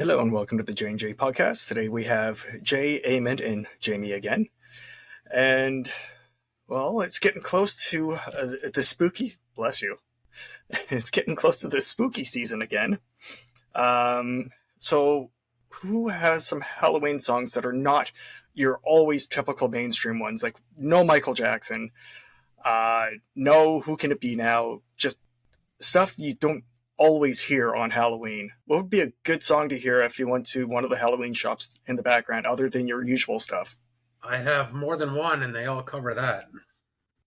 Hello and welcome to the J&J podcast. Today we have Jay, Eamon, and Jamie again. And, well, it's getting close to the spooky... Bless you. It's getting close to the spooky season again. So, who has some Halloween songs that are not your always typical mainstream ones? Like, no Michael Jackson, no Who Can It Be Now, just stuff you don't always hear on Halloween. What would be a good song to hear if you went to one of the Halloween shops in the background, other than your usual stuff? I have more than one, and they all cover that.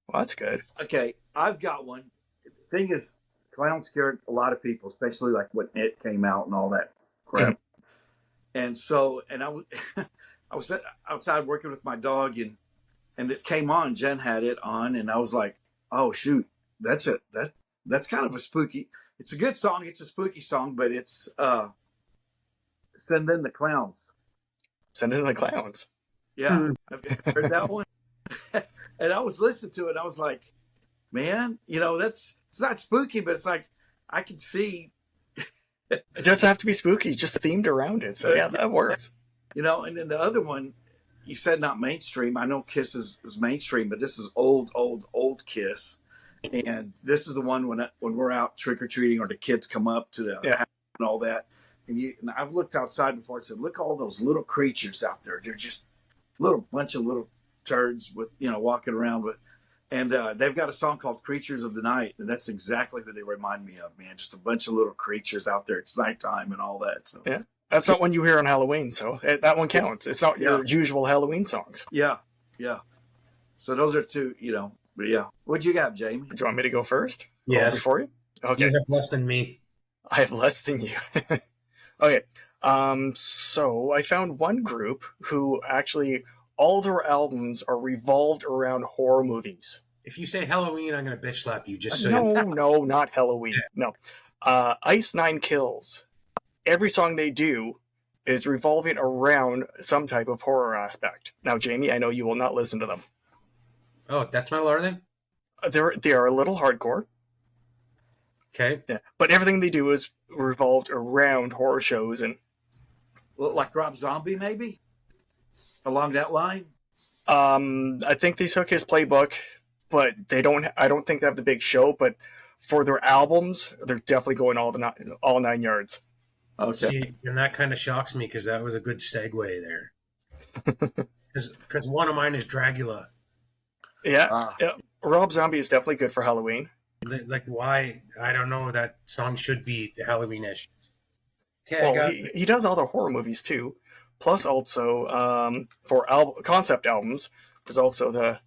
Well, that's good. Okay, I've got one. The thing is, clown scared a lot of people, especially like when it came out and all that crap. And so, I was outside working with my dog, and it came on. Jen had it on, and I was like, "Oh shoot, that's it. That's kind of a spooky." It's a good song. It's a spooky song, but it's Send in the Clowns. Send in the Clowns. Yeah, I've heard that one. And I was listening to it. I was like, man, it's not spooky, but it's like, I can see. It doesn't have to be spooky, just themed around it. So yeah, that works. And then the other one, you said not mainstream. I know Kiss is mainstream, but this is old Kiss. And this is the one when we're out trick-or-treating or the kids come up to the house and all that. And I've looked outside before. I said, look, all those little creatures out there. They're just bunch of little turds with, walking around with. And they've got a song called Creatures of the Night. And that's exactly what they remind me of, man. Just a bunch of little creatures out there. It's nighttime and all that. So yeah, that's not one you hear on Halloween. So that one counts. It's not your usual Halloween songs. Yeah. So those are two, But yeah, what'd you got, Jamie? Do you want me to go first? Yes. Before you? Okay. You have less than me. I have less than you. Okay. So I found one group who actually all their albums are revolved around horror movies. If you say Halloween, I'm going to bitch slap you. Just so No, not Halloween. No. Ice Nine Kills. Every song they do is revolving around some type of horror aspect. Now, Jamie, I know you will not listen to them. Oh, death metal, are they? They are a little hardcore. Okay. Yeah, but everything they do is revolved around horror shows and like Rob Zombie, maybe along that line. I think they took his playbook, but I don't think they have the big show. But for their albums, they're definitely going all 9 yards. Okay. See, and that kind of shocks me because that was a good segue there. Because one of mine is Dragula. Yeah. Rob Zombie is definitely good for Halloween. Like, why? I don't know. That song should be the Halloween-ish. Okay, well, he does all the horror movies too. Plus, also for concept albums, there's also the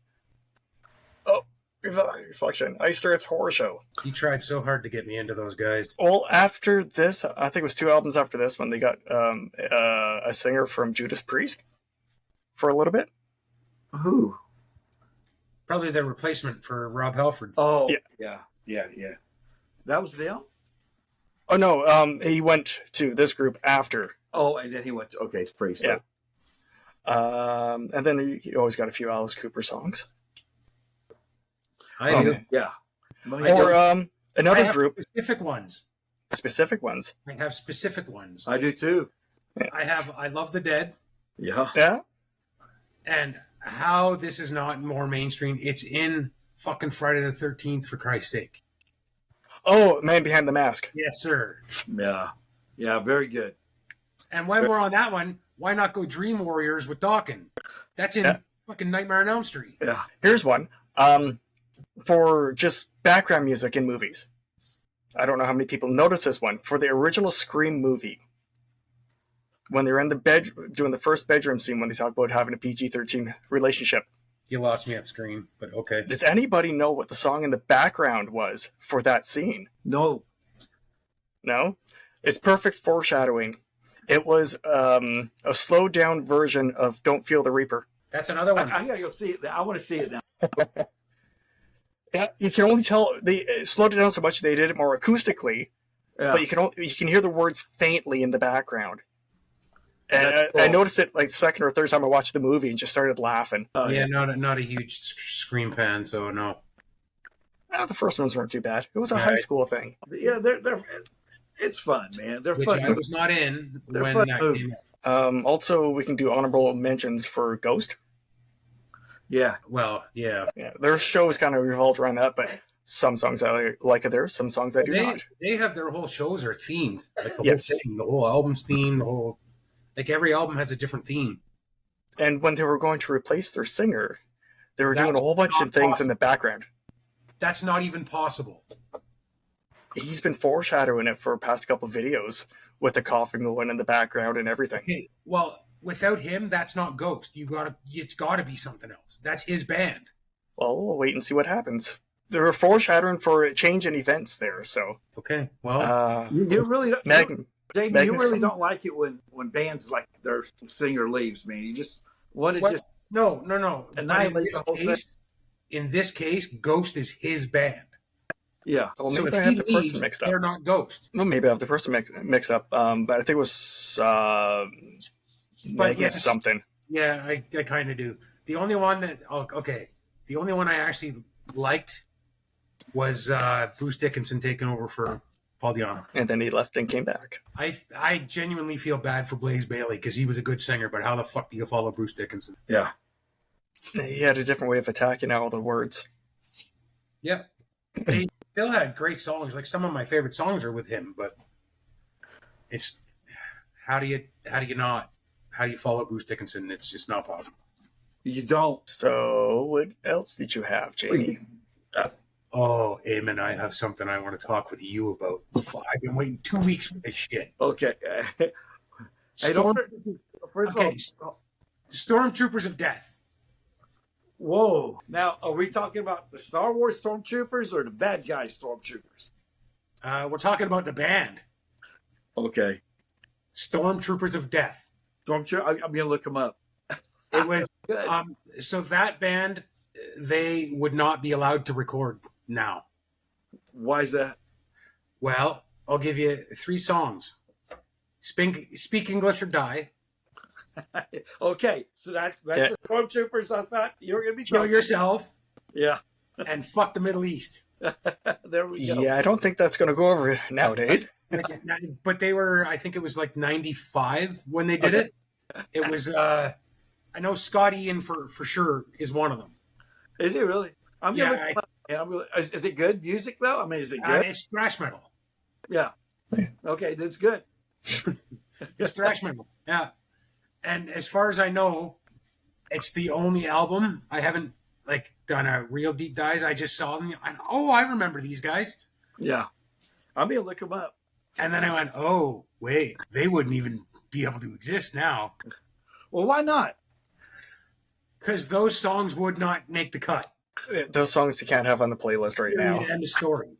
Reflection Iced Earth Horror Show. You tried so hard to get me into those guys. Well, after this, I think it was 2 albums after this when they got a singer from Judas Priest for a little bit. Who? Probably the replacement for Rob Halford. Oh, yeah. That was them? Oh, no, he went to this group after. Oh, and then he went to, Priest. Yeah. And then you always got a few Alice Cooper songs. I do. Yeah. Or another group. Specific ones. Specific ones. I have specific ones. I do too. Yeah. I Love the Dead. Yeah. Yeah. And how this is not more mainstream, it's in fucking Friday the 13th, for Christ's sake. Oh, Man Behind the Mask. Yes, sir. Yeah. Yeah, very good. And when we're on that one, why not go Dream Warriors with Dawkins? That's in fucking Nightmare on Elm Street. Yeah. Here's one. For just background music in movies. I don't know how many people notice this one. For the original Scream movie, when they're in the bed doing the first bedroom scene, when they talk about having a PG-13 relationship. You lost me at Scream, but okay. Does anybody know what the song in the background was for that scene? No. No? It's perfect foreshadowing. It was a slowed down version of Don't Feel the Reaper. That's another one. I gotta go see it. I want to see it now. Yeah, you can only tell they slowed it down so much they did it more acoustically, but you can hear the words faintly in the background. And I noticed it like second or third time I watched the movie and just started laughing. Not a huge Scream fan, so no. The first ones weren't too bad. It was a high school thing. Yeah, It's fun, man. They're which fun. I was not in They're when fun that came movies. out. Also, we can do honorable mentions for Ghost. Yeah. Well, yeah. Yeah, their shows kind of revolved around that, but some songs I like of theirs, some songs I do not. They have their whole shows are themed. Like the Yes. whole thing, the whole album's themed, the whole like every album has a different theme. And when they were going to replace their singer, they were doing That's a whole bunch not of things possible. in the background. That's not even possible. He's been foreshadowing it for the past couple of videos with the coughing going in the background and everything. Okay, well, without him, that's not Ghost. It's gotta be something else. That's his band. Well, we'll wait and see what happens. They were foreshadowing for a change in events there, so. Okay, well, You really don't, Jamie, you really don't like it when bands like their singer leaves, man. You just want to just no. annihilate the whole thing. In this case, Ghost is his band. Yeah. well, So maybe if I have he the person leaves, mixed up. they're not Ghost. Well, maybe I have the person mixed up, but I think it was Megan yes. something. Yeah, I kind of do. The only one the only one I actually liked was Bruce Dickinson taking over for Paul Di'Anno. And then he left and came back. I genuinely feel bad for Blaze Bayley because he was a good singer, but how the fuck do you follow Bruce Dickinson? Yeah. He had a different way of attacking all the words. Yeah. They still had great songs. Like some of my favorite songs are with him, but it's how do you follow Bruce Dickinson? It's just not possible. You don't. So, what else did you have, Jamie? Oh, Eamon, I have something I want to talk with you about. I've been waiting 2 weeks for this shit. Okay. Hey, don't, first Okay, of all, Stormtroopers of Death. whoa. Now, are we talking about the Star Wars Stormtroopers or the bad guy Stormtroopers? We're talking about the band. Okay. Stormtroopers of Death. Stormtrooper. I'm going to look them up. It was Good. so that band, they would not be allowed to record now. Why is that? Well, I'll give you 3 songs. Speak English or Die. Okay. So that's Yeah. the Stormtroopers I thought you were going to be Kill talking. Yourself Yeah. and Fuck the Middle East. There we go. Yeah, I don't think that's going to go over nowadays. But they were, I think it was like 95 when they did it. It was, I know Scott Ian for sure is one of them. Is it really? I'm Yeah, going to look them up. Man. Is it good music, though? I mean, is it good? It's thrash metal. Yeah. Okay, that's good. It's thrash metal. Yeah. And as far as I know, it's the only album I haven't like done a real deep dive. I just saw them. And, I remember these guys. Yeah. I'm going to look them up. And then I went, oh, wait, they wouldn't even be able to exist now. Well, why not? Because those songs would not make the cut. Those songs you can't have on the playlist right now. End of story.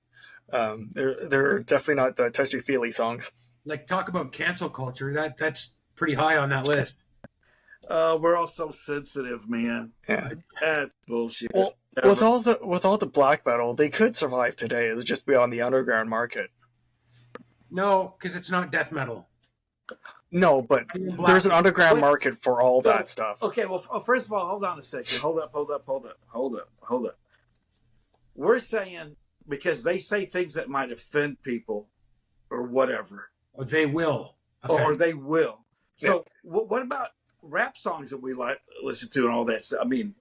They're definitely not the touchy-feely songs. Like, talk about cancel culture. That's pretty high on that list. We're all so sensitive, man. Yeah. That's bullshit. Well, with all the black metal, they could survive today. It'll just be on the underground market. No, because it's not death metal. No, but there's an underground market for all that stuff. Okay, well, first of all, hold on a second. Hold up. We're saying because they say things that might offend people or whatever. Or they will. Or they will. So what about rap songs that we like listen to and all that stuff? I mean,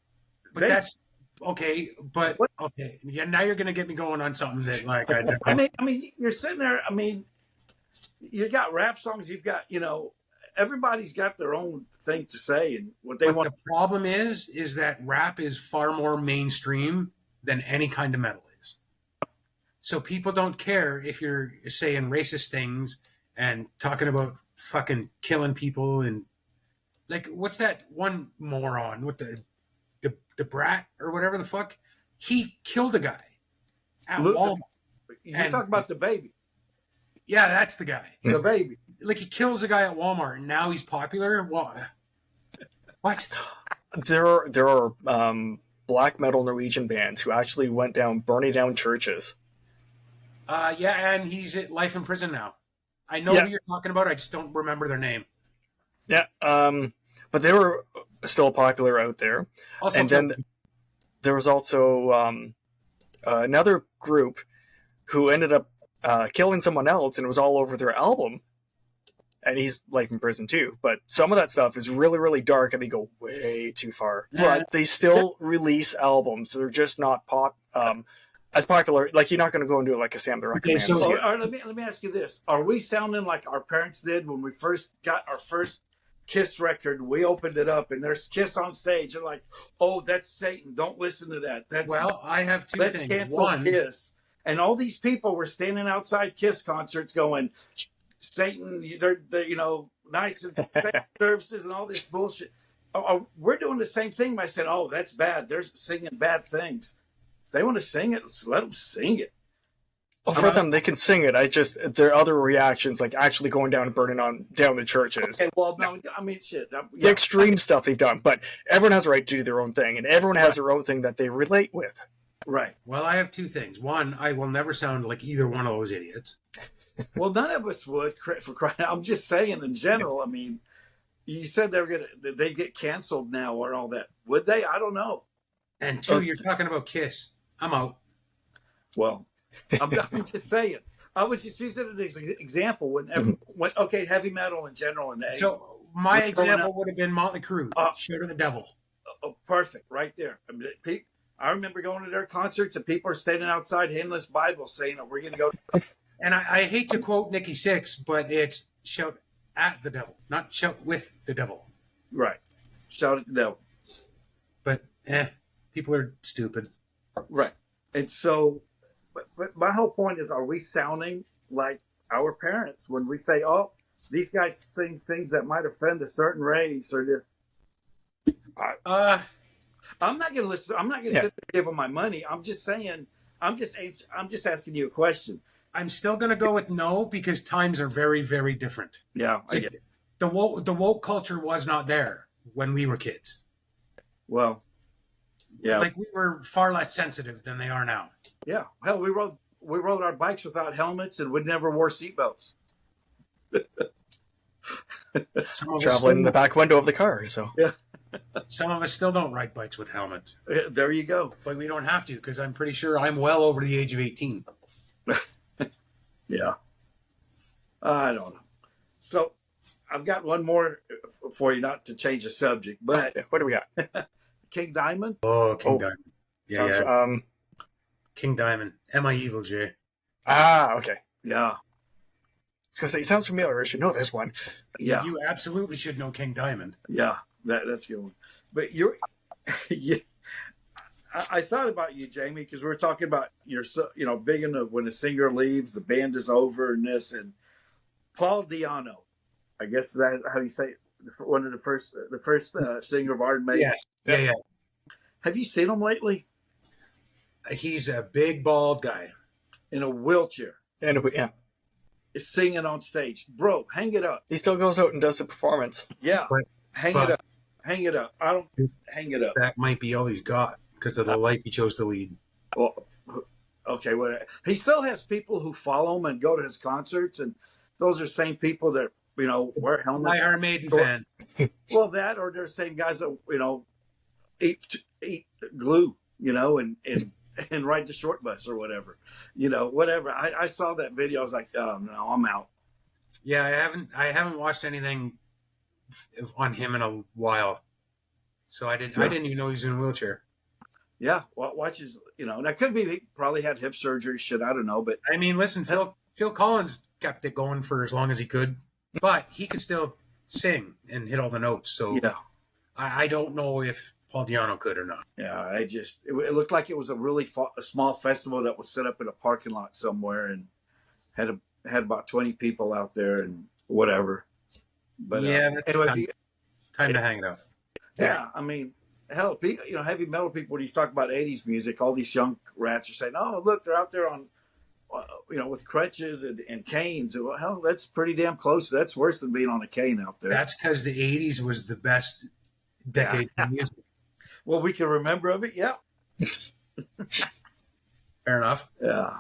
but that's okay. But okay, yeah. Now you're gonna get me going on something that like I mean, you're sitting there. I mean, you got rap songs. You've got everybody's got their own thing to say and what they want. The problem is that rap is far more mainstream than any kind of metal is. So people don't care if you're saying racist things and talking about fucking killing people and like what's that one moron with the brat or whatever the fuck? He killed a guy at Walmart. You're talking about the baby. Yeah, that's the guy. The baby. Like he kills a guy at Walmart and now he's popular. What? There are black metal Norwegian bands who actually went down burning down churches. Yeah, and he's at life in prison now. I know who you're talking about. I just don't remember their name. Yeah, but they were still popular out there. Also and then there was also another group who ended up killing someone else, and it was all over their album. And he's life in prison too. But some of that stuff is really, really dark, and they go way too far. But they still release albums. So they're just not as popular. Like, you're not going to go and do like a Sam the Record Man. So let me ask you this: are we sounding like our parents did when we first got our first Kiss record? We opened it up, and there's Kiss on stage. They're like, "Oh, that's Satan! Don't listen to that." I have two let's things. Cancel One, Kiss. And all these people were standing outside Kiss concerts going, Satan, they're nights and services and all this bullshit. We're doing the same thing by saying, "Oh, that's bad. They're singing bad things." If they want to sing it, let's let them sing it. Well, for them, they can sing it. There are other reactions, like actually going down and burning down the churches. Okay, well, no, I mean, shit. The extreme stuff they've done, but everyone has a right to do their own thing, and everyone has their own thing that they relate with. Right. Well, I have two things. One, I will never sound like either one of those idiots. Well, none of us would, for crying out. I'm just saying in general. I mean, you said they get canceled now or all that. Would they? I don't know. And two, you're talking about Kiss. I'm out. Well, I'm just saying. I was just using an example when heavy metal in general in the 80s. So my example would have been Motley Crue, Show to the Devil. Oh, perfect, right there. I remember going to their concerts and people are standing outside handless Bibles saying, "We're going to go." And I hate to quote Nikki Sixx, but it's shout at the devil, not shout with the devil. Right. Shout at the devil. But people are stupid. Right. And so, but my whole point is, are we sounding like our parents when we say, "Oh, these guys sing things that might offend a certain race," or this? I'm not going to listen. I'm not going to sit there and give them my money. I'm just saying. I'm just asking you a question. I'm still going to go with no because times are very, very different. Yeah, I get it. The woke culture was not there when we were kids. Well, yeah, like we were far less sensitive than they are now. Yeah, hell, we rode our bikes without helmets and we never wore seatbelts. Traveling in the back window of the car. So yeah. Some of us still don't ride bikes with helmets. There you go. But we don't have to because I'm pretty sure I'm well over the age of 18. Yeah. I don't know. So I've got one more for you, not to change the subject, but what do we got? King Diamond. Oh, King Diamond. Yeah, sounds, King Diamond. Am I evil, Jay? Okay. Yeah. I was going to say, it sounds familiar. I should know this one. Yeah. You absolutely should know King Diamond. Yeah, that's a good one. But I thought about you, Jamie, because we were talking about big into when a singer leaves, the band is over, and this, and Paul Di'Anno, I guess that's how you say it, one of the first singer of Iron Maiden. Yes. Yeah. Have you seen him lately? He's a big bald guy in a wheelchair. Yeah. Is singing on stage. Bro, hang it up. He still goes out and does the performance. Yeah. Hang it up. Hang it up. I don't hang it up. That might be all he's got because of the life he chose to lead. Well, okay, whatever. He still has people who follow him and go to his concerts, and those are the same people that, wear helmets. Iron Maiden fan. Well, that, or they're the same guys that, eat glue, and ride the short bus or whatever. Whatever. I saw that video. I was like, oh, no, I'm out. Yeah, I haven't watched anything on him in a while. So I didn't even know he was in a wheelchair. Yeah, well, watch his, that could be, he probably had hip surgery, shit, I don't know, but. I mean, listen, Phil Collins kept it going for as long as he could, but he could still sing and hit all the notes. So yeah, I don't know if Paul Di'Anno could or not. Yeah, it looked like it was a really a small festival that was set up in a parking lot somewhere and had about 20 people out there and whatever. But yeah, that's anyway, time to hang it up. Yeah, I mean, hell, heavy metal people, when you talk about 80s music, all these young rats are saying, oh, look, they're out there on, with crutches and canes. Well, hell, that's pretty damn close. That's worse than being on a cane out there. That's because the 80s was the best decade of music. Well, we can remember of it, yeah. Fair enough. Yeah.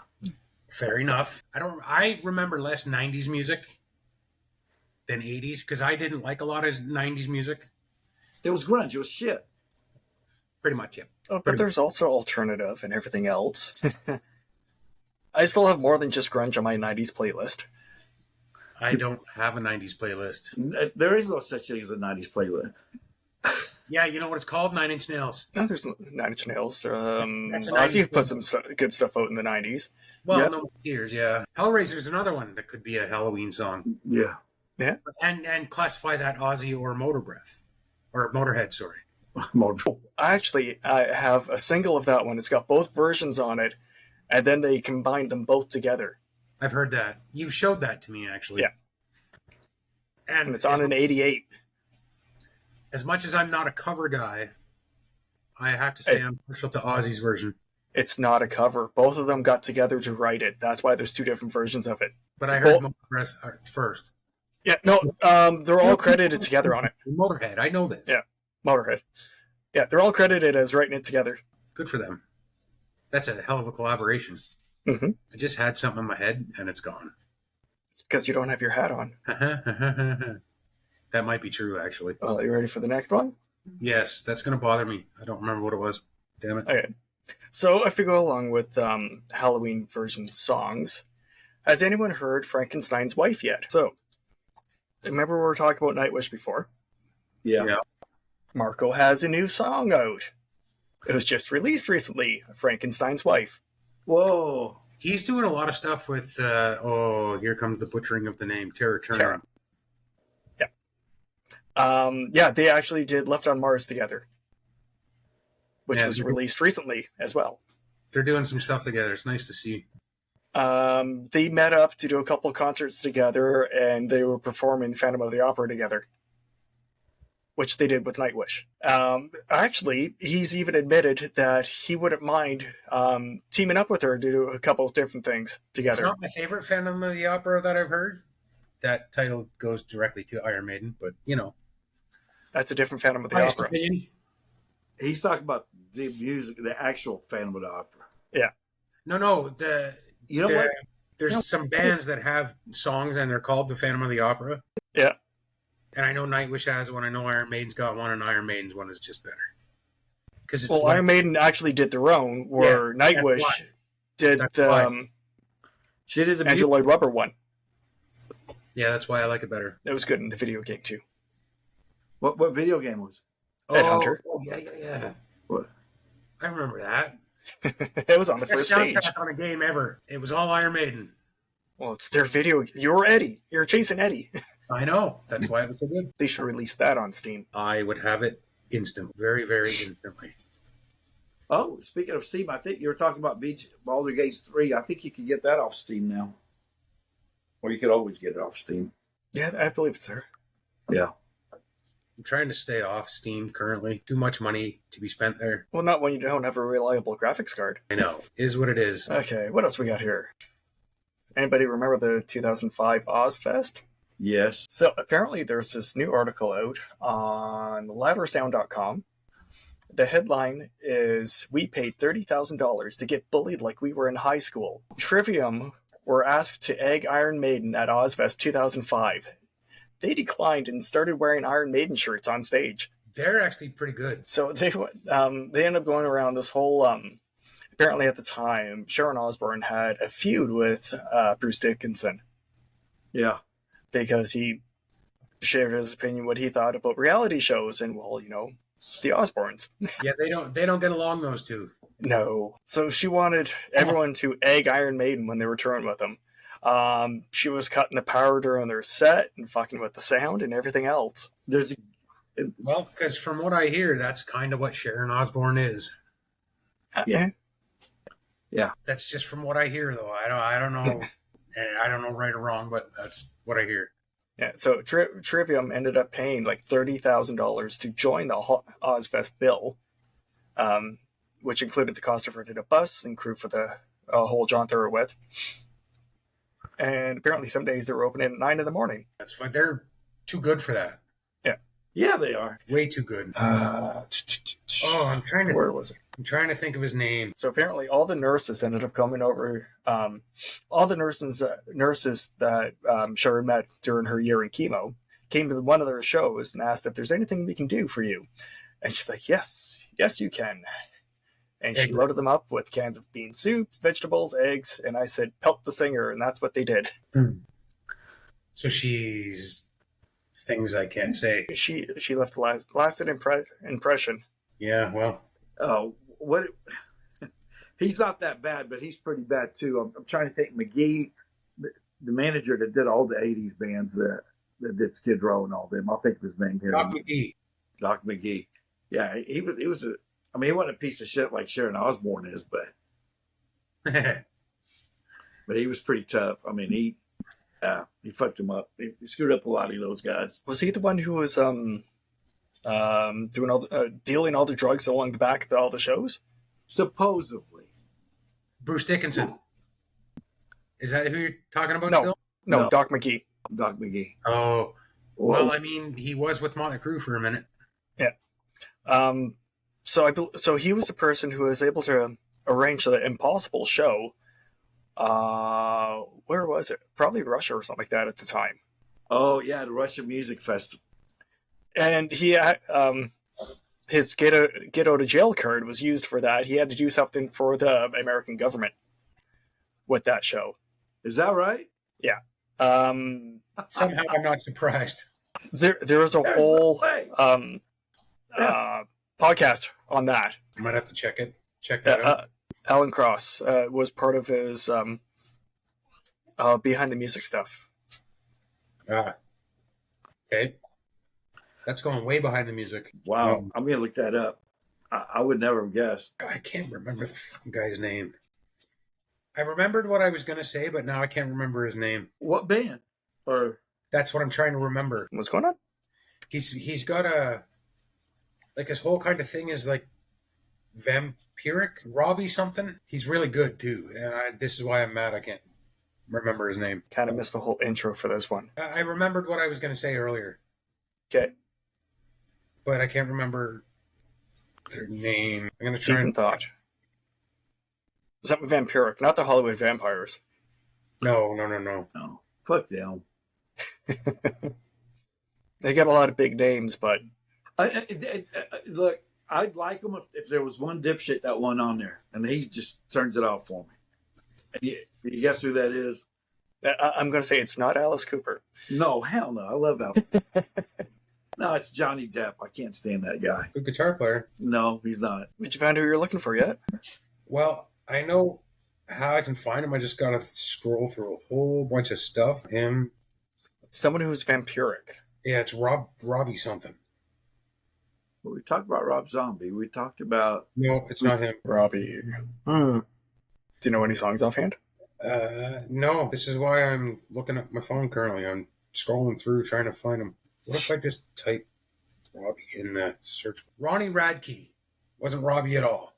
Fair enough. I remember less 90s music than 80s because I didn't like a lot of 90s music. It was grunge. It was shit. Pretty much, yeah. Oh, but there's also alternative and everything else. I still have more than just grunge on my 90s playlist. I don't have a 90s playlist. There is no such thing as a 90s playlist. Yeah, you know what it's called? 9 Inch Nails. No, there's Nine Inch Nails. That's a Ozzy 90s put some good stuff out in the 90s. Well, Yep. No More Tears, yeah. Hellraiser's another one that could be a Halloween song. Yeah. Yeah. And classify that Ozzy or Motor Breath. Or Motorhead, sorry. Actually, I have a single of that one. It's got both versions on it, and then they combined them both together. I've heard that. You've showed that to me, actually. Yeah. And it's on an 88. As much as I'm not a cover guy, I have to say I'm partial to Ozzy's version. It's not a cover. Both of them got together to write it. That's why there's two different versions of it. But I heard Motor Breath first. Yeah, no, they're all credited together on it. Motorhead, I know this. Yeah, Motorhead. Yeah, they're all credited as writing it together. Good for them. That's a hell of a collaboration. Mm-hmm. I just had something in my head, and it's gone. It's because you don't have your hat on. That might be true, actually. Well, you ready for the next one? Yes, that's going to bother me. I don't remember what it was. Damn it. Okay. So if we go along with Halloween version songs, has anyone heard Frankenstein's Wife yet? So, remember we were talking about Nightwish before? Yeah. Marko has a new song out. It was just released recently, Frankenstein's Wife. Whoa. He's doing a lot of stuff with, here comes the butchering of the name, Tara Turner. Yeah, they actually did Left on Mars together, which was released recently as well. They're doing some stuff together. It's nice to see. They met up to do a couple of concerts together, and they were performing Phantom of the Opera together, which they did with Nightwish. Actually, he's even admitted that he wouldn't mind teaming up with her to do a couple of different things together. It's not my favorite Phantom of the Opera that I've heard. That title goes directly to Iron Maiden, but, you know. That's a different Phantom of the Opera. Opinion. He's talking about the music, the actual Phantom of the Opera. Yeah. No. You know what? There's some bands that have songs and they're called the Phantom of the Opera. Yeah. And I know Nightwish has one. I know Iron Maiden's got one, and Iron Maiden's one is just better. Well, Iron Maiden actually did their own, where Nightwish did the she did the Andrew Lloyd Webber one. Yeah, that's why I like it better. It was good in the video game too. What video game was it? Headhunter. Oh, yeah. What? I remember that. It was on the first stage. On a game ever. It was all Iron Maiden. Well, it's their video. You're Eddie. You're chasing Eddie. I know. That's why it was so good. They should release that on Steam. I would have it instantly. Very, very instantly. Oh, speaking of Steam, I think you were talking about Baldur's Gate 3. I think you can get that off Steam now. Or you could always get it off Steam. Yeah, I believe it's there. Yeah. I'm trying to stay off Steam currently. Too much money to be spent there. Well, not when you don't have a reliable graphics card. I know. It is what it is. Okay, what else we got here? Anybody remember the 2005 Ozfest? Yes. So apparently there's this new article out on loudersound.com. The headline is, "We paid $30,000 to get bullied like we were in high school." Trivium were asked to egg Iron Maiden at Ozfest 2005. They declined and started wearing Iron Maiden shirts on stage. They're actually pretty good. So they ended up going around this whole... apparently at the time, Sharon Osbourne had a feud with Bruce Dickinson. Yeah. Because he shared his opinion, what he thought about reality shows, and, well, you know, the Osbournes. Yeah, they don't get along, those two. No. So she wanted everyone to egg Iron Maiden when they were touring with them. She was cutting the power during their set and fucking with the sound and everything else. Well, because from what I hear, that's kind of what Sharon Osbourne is. Yeah. Yeah. That's just from what I hear, though. I don't know. And I don't know right or wrong, but that's what I hear. Yeah, so Trivium ended up paying like $30,000 to join the Ozfest bill, which included the cost of renting a bus and crew for the whole jaunt they were with. And apparently some days they were opening at 9 in the morning. That's fine. They're too good for that. Yeah. Yeah, they are. Way too good. I'm trying to... Where was it? I'm trying to think of his name. So apparently all the nurses ended up coming over. All the nurses that Sharon met during her year in chemo came to one of their shows and asked if there's anything we can do for you. And she's like, yes, you can. And she loaded them up with cans of bean soup, vegetables, eggs, and I said, pelt the singer, and that's what they did. So she's things I can't say. She left a lasting impression. Yeah, well. Oh, what? He's not that bad, but he's pretty bad too. I'm trying to think. McGee, the manager that did all the '80s bands that did Skid Row and all them. I'll think of his name here. Doc McGee. Doc McGee. Yeah, he was he wasn't a piece of shit like Sharon Osbourne is, but he was pretty tough. I mean, he fucked him up. He screwed up a lot of those guys. Was he the one who was doing all dealing all the drugs along the back of all the shows? Supposedly. Bruce Dickinson. Is that who you're talking about no, still? No, Doc McGee. Doc McGee. Oh, well, I mean, he was with Motley Crue for a minute. Yeah. So he was the person who was able to arrange the Impossible show. Where was it? Probably Russia or something like that at the time. Oh yeah, the Russian Music Festival. And he his get out of jail card was used for that. He had to do something for the American government with that show. Is that right? Yeah. Somehow I'm not surprised. There is a whole podcast on that. I might have to check that out. Alan Cross was part of his behind the music stuff. Okay. That's going way behind the music. Wow. I'm going to look that up. I would never have guessed. I can't remember the guy's name. I remembered what I was going to say, but now I can't remember his name. What band? Or that's what I'm trying to remember. What's going on? He's got his whole kind of thing is like vampiric, Robbie something. He's really good too. And this is why I'm mad I can't remember his name. Kind of missed the whole intro for this one. I remembered what I was going to say earlier. Okay. But I can't remember their name. I'm going to try and thought. Something vampiric, not the Hollywood vampires. No. No. Fuck them. They got a lot of big names, but look, I'd like them if there was one dipshit that won on there, and he just turns it off for me. And you guess who that is? I'm going to say it's not Alice Cooper. No, hell no. I love Alice. No, it's Johnny Depp. I can't stand that guy. Good guitar player. No, he's not. Did you find who you're looking for yet? Well, I know how I can find him. I just got to scroll through a whole bunch of stuff. Him. Someone who's vampiric. Yeah, it's Robbie something. Well, we talked about Rob Zombie. We talked about... No, it's not him. Robbie. Do you know any songs offhand? No. This is why I'm looking at my phone currently. I'm scrolling through trying to find him. What if I just type Robbie in the search? Ronnie Radke. Wasn't Robbie at all.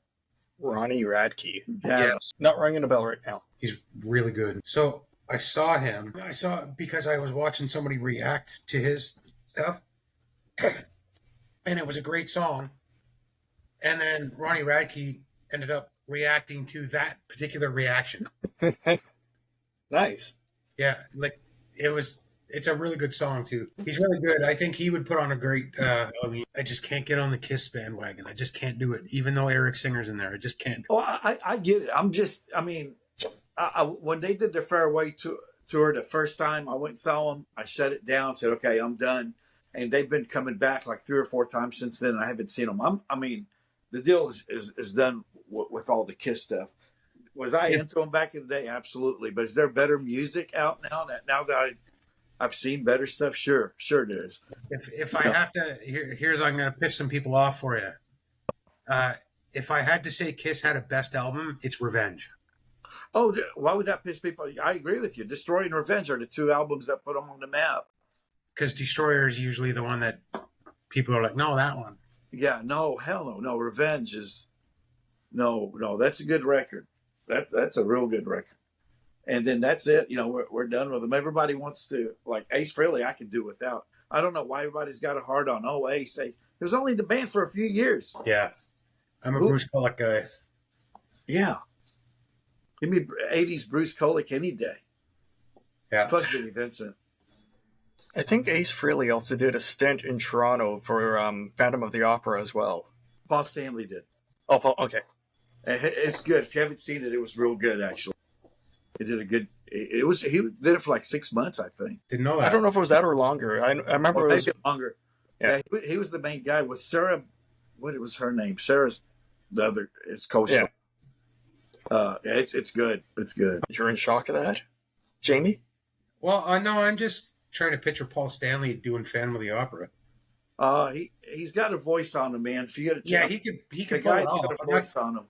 Ronnie Radke. Yes. Not ringing a bell right now. He's really good. So I saw him. Because I was watching somebody react to his stuff. And it was a great song. And then Ronnie Radke ended up reacting to that particular reaction. Nice. Yeah, like it's a really good song too. He's really good. I think he would put on a great I just can't get on the Kiss bandwagon. I just can't do it. Even though Eric Singer's in there, I just can't. Oh, I get it. When they did their farewell tour the first time, I went and saw them. I shut it down, said, okay, I'm done. And they've been coming back like 3 or 4 times since then. And I haven't seen them. The deal is done with all the Kiss stuff. Was I into them back in the day? Absolutely. But is there better music out now that I've seen better stuff? Sure there is. If I have to, here's I'm going to piss some people off for you. If I had to say Kiss had a best album, it's Revenge. Oh, why would that piss people? I agree with you. Destroy and Revenge are the 2 albums that put them on the map. Because Destroyer is usually the one that people are like, no, that one. Yeah, no, hell no. No, Revenge is... No, that's a good record. That's a real good record. And then that's it. We're done with them. Everybody wants to... Like, Ace Frehley, I can do without. I don't know why everybody's got a hard on. Oh, Ace. He was only in the band for a few years. Yeah. I'm a Bruce Kulick guy. Yeah. Give me 80s Bruce Kulick any day. Yeah. Fuck Jimmy Vincent. I think Ace Frehley also did a stint in Toronto for Phantom of the Opera as well. Paul Stanley did. Oh, Paul, okay. It's good. If you haven't seen it, it was real good actually. It did a good. It was he did it for like 6 months, I think. Didn't know that. I don't know if it was that or longer. I remember Or it was maybe longer. Yeah. Yeah, he was the main guy with Sarah. What was her name? Sarah's the other. It's co-star. Yeah. It's good. It's good. You're in shock of that, Jamie? Well, no, I'm just trying to picture Paul Stanley doing Phantom of the Opera. He's got a voice on him, man. If you get a Yeah, chance, he the could pull guy's it off. got a voice on him.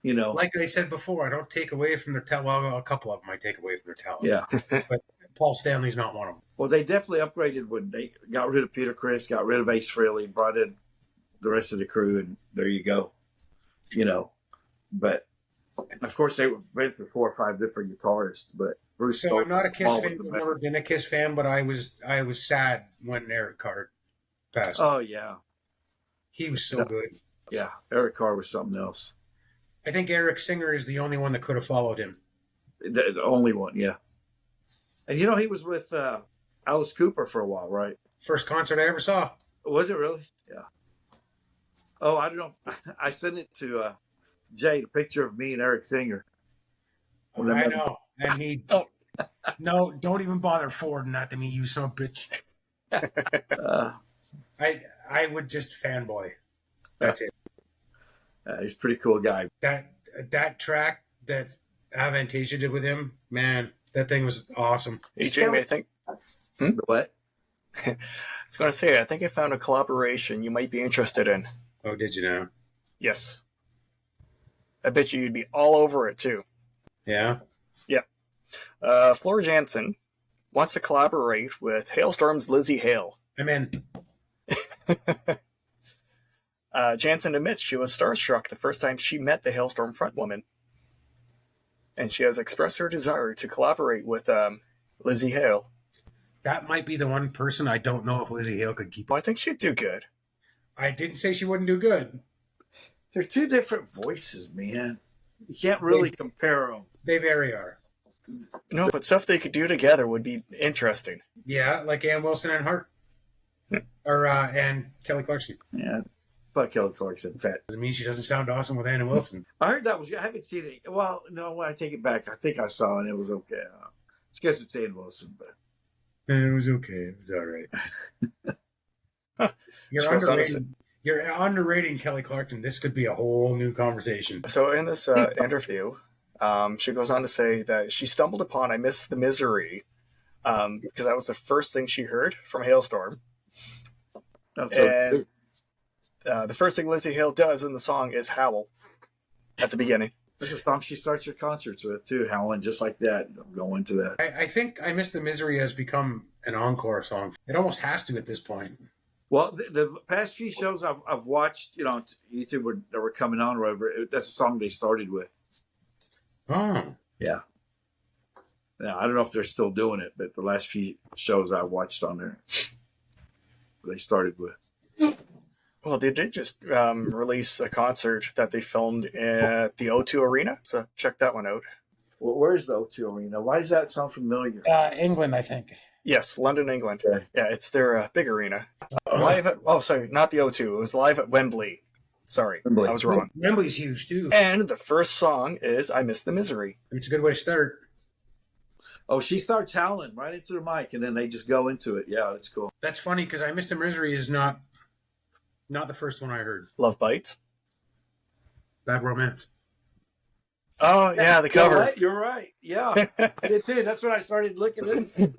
You know, Like I said before, I don't take away from their talent. Well, a couple of them I take away from their talent. yeah. But Paul Stanley's not one of them. Well, they definitely upgraded when they got rid of Peter Criss, got rid of Ace Frehley, brought in the rest of the crew, and there you go. You know, but of course they went for 4 or 5 different guitarists. But Bruce. So I'm not a Kiss Paul fan. was the I've best. never been a Kiss fan, but I was sad when Eric Carr passed. Oh yeah, He was so good. yeah. Eric Carr was something else. I think Eric Singer is the only one that could have followed him. The only one, yeah. And you know he was with Alice Cooper for a while, right? First concert I ever saw. Was it really? Yeah. Oh, I don't know. I sent it to Jay, a picture of me and Eric Singer. When I met him. know. And he no, don't even bother forwarding that to me, you son of a bitch. I would just fanboy. That's it. He's a pretty cool guy. That track that Avantasia did with him, man, that thing was awesome. Hey, Jamie, I think. What? I was going to say, I think I found a collaboration you might be interested in. Oh, did you know? Yes. I bet you'd be all over it, too. Yeah? Yeah. Flora Jansen wants to collaborate with Hailstorm's Lizzy Hale. I'm in. Jansen admits she was starstruck the first time she met the Hailstorm frontwoman. And she has expressed her desire to collaborate with Lizzy Hale. That might be the one person I don't know if Lizzy Hale could keep. Well, I think she'd do good. I didn't say she wouldn't do good. They're 2 different voices, man. You can't really compare them. They very are. No, but stuff they could do together would be interesting. Yeah, like Ann Wilson and Hart. Or and Kelly Clarkson. Yeah. But Kelly Clarkson, fat. Doesn't mean she doesn't sound awesome with Ann Wilson. I heard that was. I haven't seen it. Well, no, I take it back. I think I saw it and it was okay. It's because it's Ann Wilson, but It was okay. It was all right. You're underrating Kelly Clarkson. This could be a whole new conversation. So in this interview, she goes on to say that she stumbled upon I Miss the Misery because that was the first thing she heard from Hailstorm. And the first thing Lizzy Hale does in the song is howl at the beginning. This is a song she starts her concerts with, too, howling just like that. Go into that. I think I Miss the Misery has become an encore song. It almost has to at this point. Well, the past few shows I've watched, on YouTube that were coming on or whatever, that's a song they started with. Oh. Yeah. Now, I don't know if they're still doing it, but the last few shows I watched on there, they started with. Well, they did just release a concert that they filmed at the O2 Arena, so check that one out. Well, where's the O2 Arena? Why does that sound familiar? England, I think. Yes, London, England. Okay. Yeah, it's their big arena. Live at, sorry, not the O2. It was live at Wembley. Sorry, Wembley. I was wrong. Wembley's huge, too. And the first song is I Miss the Misery. It's a good way to start. Oh, she starts howling right into the mic, and then they just go into it. Yeah, that's cool. That's funny because I Miss the Misery is not the first one I heard. Love Bites. Bad Romance. Oh, yeah, the cover. You're right. Yeah, I did too. That's when I started looking at it.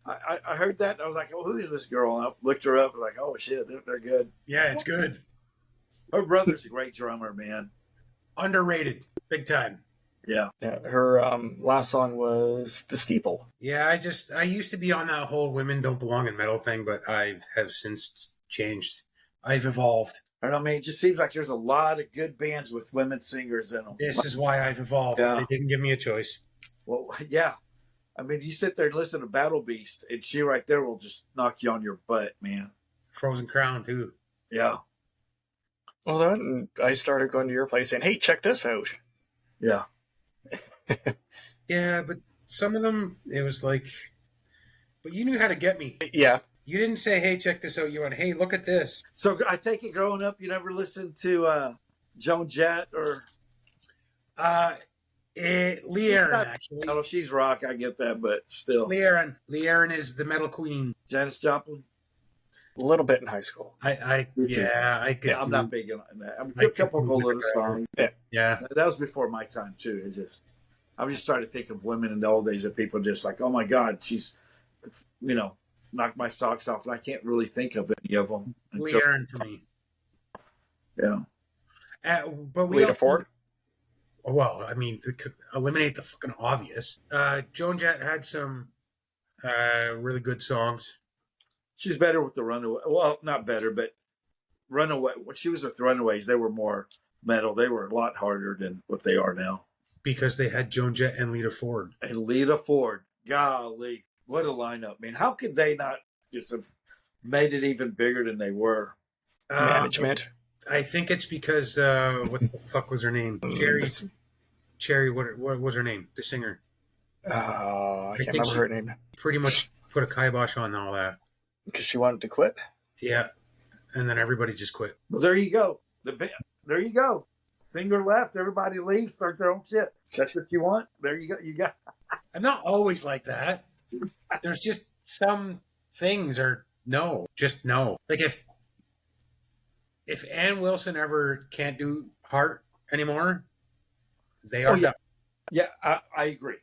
I heard that, and I was like, oh, who is this girl? And I looked her up. I was like, oh, shit, they're good. Yeah, it's good. Her brother's a great drummer, man. Underrated. Big time. Yeah. Yeah, her last song was The Steeple. Yeah, I used to be on that whole women don't belong in metal thing, but I have since changed. I've evolved. I don't know, man. It just seems like there's a lot of good bands with women singers in them. This is why I've evolved. Yeah. They didn't give me a choice. Well, yeah. I mean, you sit there and listen to Battle Beast, and she right there will just knock you on your butt, man. Frozen Crown, too. Yeah. Well, then I started going to your place saying, hey, check this out. Yeah. Yeah, but some of them, it was like, but you knew how to get me. Yeah. You didn't say, hey, check this out. You went, hey, look at this. So I take it growing up, you never listened to Joan Jett or Lee Aaron, actually. Oh, she's rock. I get that, but still. Lee Aaron is the metal queen. Janis Joplin. A little bit in high school. I could. Yeah, I'm not big on that. I'm a couple of little songs. Yeah. That was before my time too. I'm just trying to think of women in the old days that people just like, oh my God, she's, knocked my socks off, and I can't really think of any of them. Lee Aaron for me. Yeah. But we Lita Ford. Well, I mean, to eliminate the fucking obvious. Joan Jett had some really good songs. She's better with the Runaway. Well, not better, but Runaway. When she was with Runaways, they were more metal. They were a lot harder than what they are now. Because they had Joan Jett and Lita Ford. And Lita Ford. Golly. What a lineup, man. How could they not just have made it even bigger than they were? Management. I think it's because, what the fuck was her name? Cherry, what was her name? The singer. I can't remember her name. Pretty much put a kibosh on all that. Because she wanted to quit? Yeah. And then everybody just quit. Well, there you go. There you go. Singer left, everybody leaves, start their own shit. That's what you want? There you go. You got. I'm not always like that. There's just some things are no. Just no. Like if Ann Wilson ever can't do Heart anymore, they are done. Yeah, I agree.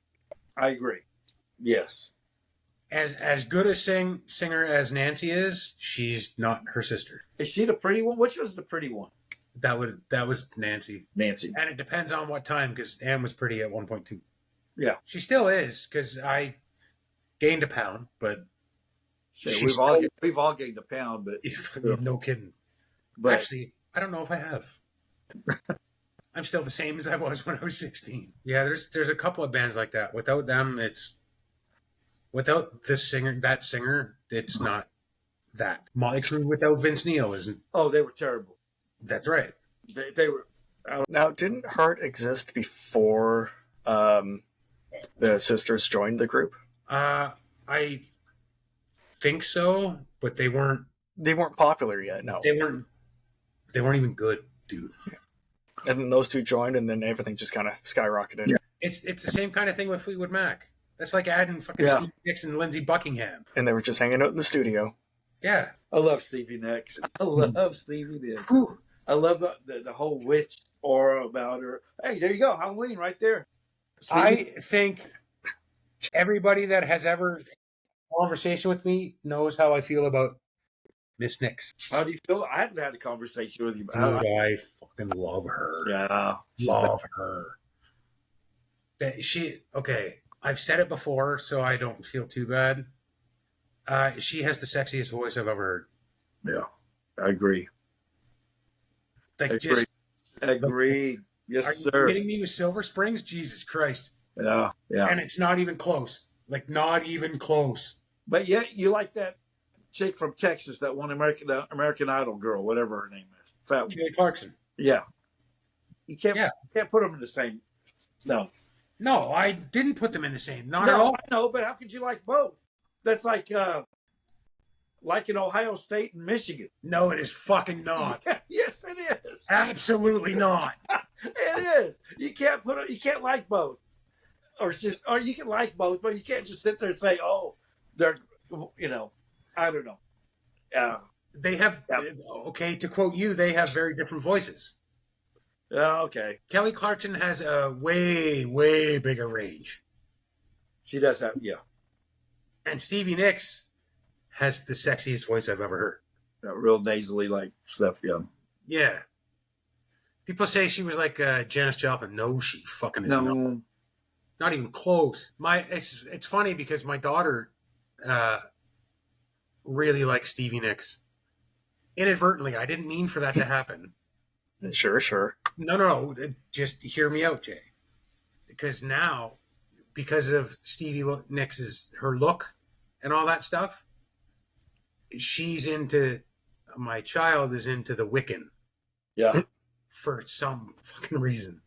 Yes. As good a singer as Nancy is, she's not her sister. Is she the pretty one? Which was the pretty one? That was Nancy. Nancy. And it depends on what time, because Ann was pretty at one point too. Yeah. She still is, because I gained a pound, but we've all gained a pound, but no kidding. But actually, I don't know if I have. I'm still the same as I was when I was 16. Yeah, there's a couple of bands like that. Without them, without this singer, that singer, it's not that. Motley Crue without Vince Neil isn't. Oh, they were terrible. That's right. They were. Now, didn't Heart exist before the sisters joined the group? I think so, but they weren't. They weren't popular yet. No, they weren't even good, dude. And then those two joined, and then everything just kind of skyrocketed. Yeah. It's the same kind of thing with Fleetwood Mac. That's like adding fucking Stevie Nicks and Lindsey Buckingham. And they were just hanging out in the studio. Yeah. I love Stevie Nicks. I love Stevie Nicks. I love the whole witch aura about her. Hey, there you go. Halloween right there. Stevie. I think everybody that has ever had a conversation with me knows how I feel about Miss Nicks. How do you feel? I haven't had a conversation with you. Dude, I fucking love her. Yeah. Love her. Okay, I've said it before, so I don't feel too bad. She has the sexiest voice I've ever heard. Yeah, I agree. Agree. Yes, sir. Are you kidding me with Silver Springs? Jesus Christ. Yeah. And it's not even close. Like, not even close. But yet, you like that chick from Texas, that one American Idol girl, whatever her name is. Fat Kelly Clarkson. Yeah. You can't put them in the same. No. No, I didn't put them in the same. Not at all. I know, but how could you like both? That's like in Ohio State and Michigan. No, it is fucking not. Yes, it is. Absolutely not. It is. You can't like both, or you can like both, but you can't just sit there and say, "Oh, they're," I don't know. They have okay. To quote you, they have very different voices. Okay. Kelly Clarkson has a way, way bigger range. She does have, And Stevie Nicks has the sexiest voice I've ever heard. That real nasally like stuff, Yeah. People say she was like Janis Joplin. No, she fucking is not. Not even close. It's funny because my daughter really likes Stevie Nicks. Inadvertently, I didn't mean for that to happen. Sure. No. Just hear me out, Jay. Because now, because of Stevie Nicks' her look and all that stuff, my child is into the Wiccan. Yeah. For some fucking reason.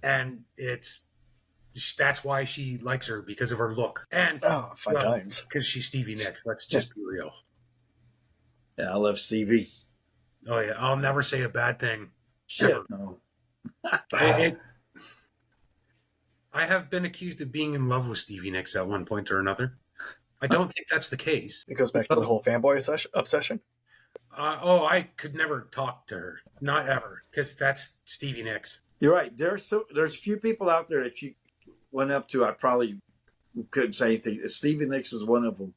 And that's why she likes her, because of her look. And five times. Because she's Stevie Nicks. Let's just be real. Yeah, I love Stevie. Oh yeah, I'll never say a bad thing. Shit, ever. no. I have been accused of being in love with Stevie Nicks at one point or another. I don't think that's the case. It goes back to the whole fanboy obsession. I could never talk to her. Not ever. Because that's Stevie Nicks. You're right. There's a few people out there that you went up to. I probably couldn't say anything. Stevie Nicks is one of them.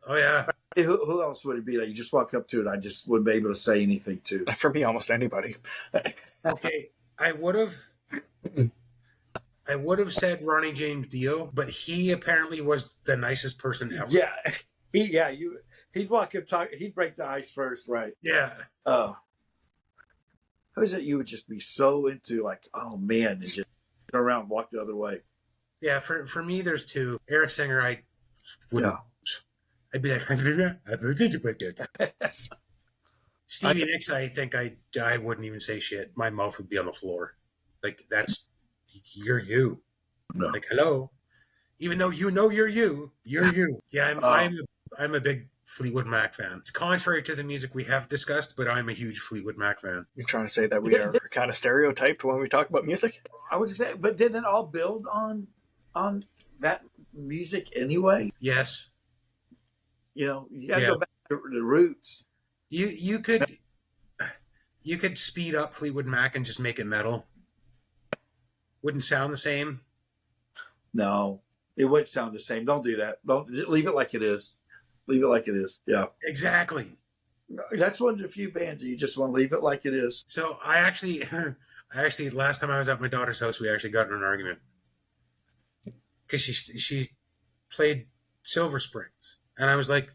Oh, yeah. Who else would it be that you just walk up to it? I just wouldn't be able to say anything to. For me, almost anybody. Okay, I would have said Ronnie James Dio, but he apparently was the nicest person ever. Yeah, he'd walk up, he'd break the ice first, right? Yeah. Who is it you would just be so into, like, oh man, and just turn around and walk the other way? Yeah, for me, there's two. Eric Singer, I wouldn't. Yeah. I'd be like, I think you put that. Stevie Nicks, I think I wouldn't even say shit. My mouth would be on the floor. Like, you're you. No. Like, hello. Even though you know you're you. Yeah, I'm a big Fleetwood Mac fan. It's contrary to the music we have discussed, but I'm a huge Fleetwood Mac fan. You're trying to say that we are kind of stereotyped when we talk about music? I would say, but didn't it all build on that music anyway? Yes. You know, you got to go back to the roots. You could speed up Fleetwood Mac and just make it metal. Wouldn't sound the same. No, it wouldn't sound the same. Don't do that. Don't leave it like it is. Leave it like it is. Yeah, exactly. That's one of the few bands that you just want to leave it like it is. So I actually, last time I was at my daughter's house, we actually got in an argument because she played Silver Springs, and I was like,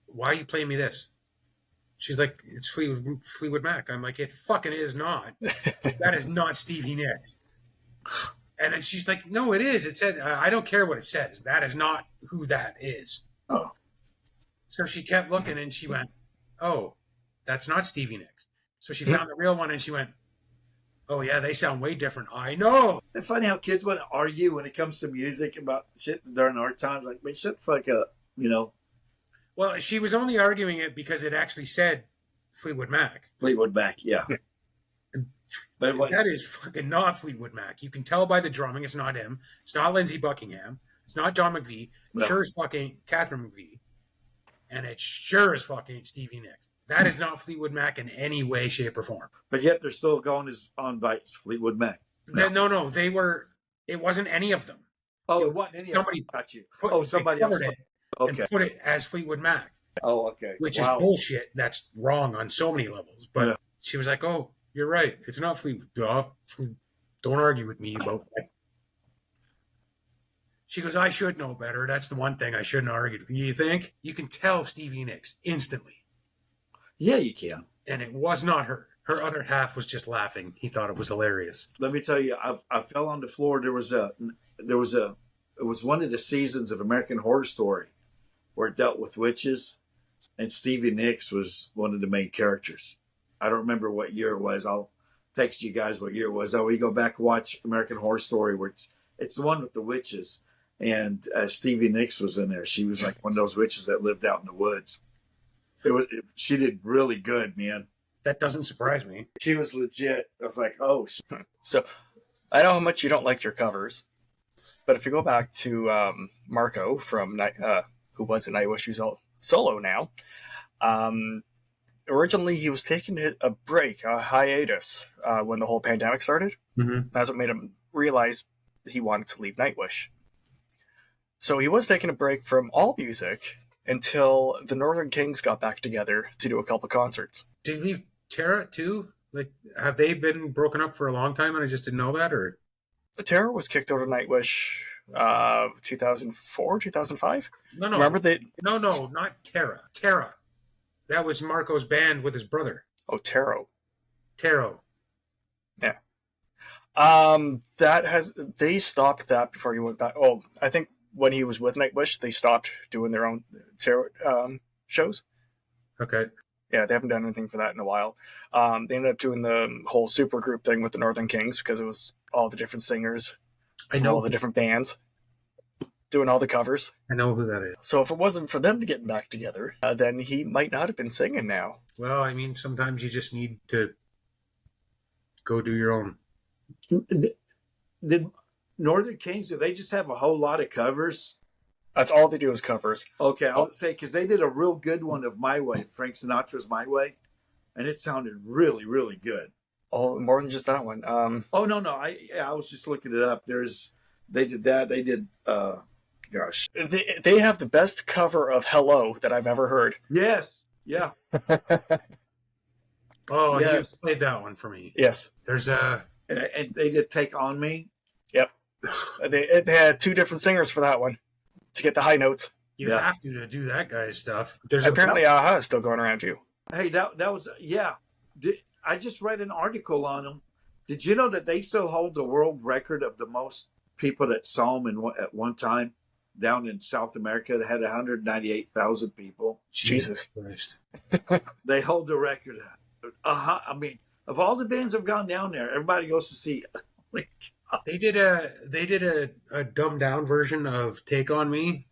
"Why are you playing me this?" She's like, "It's Fleetwood Mac." I'm like, "It fucking is not. That is not Stevie Nicks." And then she's like, "No, it is. It said, I don't care what it says. That is not who that is." Oh. So she kept looking and she went, "Oh, that's not Stevie Nicks." So she found the real one and she went, "Oh, yeah, they sound way different." I know. It's funny how kids want to argue when it comes to music about shit during our times. Like, man, shut the fuck up, you know? Well, she was only arguing it because it actually said Fleetwood Mac. Fleetwood Mac, yeah. But that is fucking not Fleetwood Mac. You can tell by the drumming it's not him. It's not Lindsey Buckingham. It's not John McVie. No. Sure as fucking Catherine McVie. And it sure as fucking Stevie Nicks. That is not Fleetwood Mac in any way, shape, or form. But yet they're still going on by Fleetwood Mac. No, they were. It wasn't any of them. Oh, it wasn't any of them. Somebody got you. Somebody else it and put it as Fleetwood Mac. Oh, okay. Which is bullshit. That's wrong on so many levels. But she was like, "Oh, you're right. It's not Fleetwood. Don't argue with me about that." She goes, "I should know better. That's the one thing I shouldn't have argued with." You think? You can tell Stevie Nicks instantly. Yeah, you can. And it was not her. Her other half was just laughing. He thought it was hilarious. Let me tell you, I fell on the floor. It was one of the seasons of American Horror Story where it dealt with witches, and Stevie Nicks was one of the main characters. I don't remember what year it was. I'll text you guys what year it was. We go back and watch American Horror Story where it's the one with the witches, and Stevie Nicks was in there. She was like one of those witches that lived out in the woods. She did really good, man. That doesn't surprise me. She was legit. I was like, oh. So I know how much you don't like your covers, but if you go back to Marko from who was in Nightwish, who's solo now. Originally, he was taking a break, a hiatus, when the whole pandemic started. Mm-hmm. That's what made him realize he wanted to leave Nightwish. So he was taking a break from all music until the Northern Kings got back together to do a couple concerts. Did he leave Terra too? Like, have they been broken up for a long time and I just didn't know that? Or Terra was kicked out of Nightwish 2004, 2005? No. Remember they? No, not Terra. Terra. That was Marko's band with his brother. Oh, Taro. Yeah. They stopped that before he went back. Oh, I think when he was with Nightwish, they stopped doing their own Tarot shows. Okay. Yeah, they haven't done anything for that in a while. They ended up doing the whole supergroup thing with the Northern Kings because it was all the different singers. I know all the different bands doing all the covers. I know who that is. So if it wasn't for them getting back together, then he might not have been singing now. Well, I mean, sometimes you just need to go do your own Did Northern Kings, do they just have a whole lot of covers? That's all they do is covers. Okay, I'll say, because they did a real good one of My Way, Frank Sinatra's My Way, and it sounded really, really good. Oh, more than just that one. Oh, no. I was just looking it up. They did that. They did, gosh. They have the best cover of Hello that I've ever heard. Yes. Yeah. Oh, Yes. you played that one for me. Yes. There's a... And they did Take On Me. Yep. They had two different singers for that one to get the high notes. You Yeah. have to do that guy's stuff. There's Apparently, Aha is still going around too. Hey, that was, yeah. I just read an article on them. Did you know that they still hold the world record of the most people that saw them at one time down in South America? They had 198,000 people. Jesus Christ. They hold the record. I mean, of all the bands that have gone down there, everybody goes to see. They did a dumbed down version of Take On Me.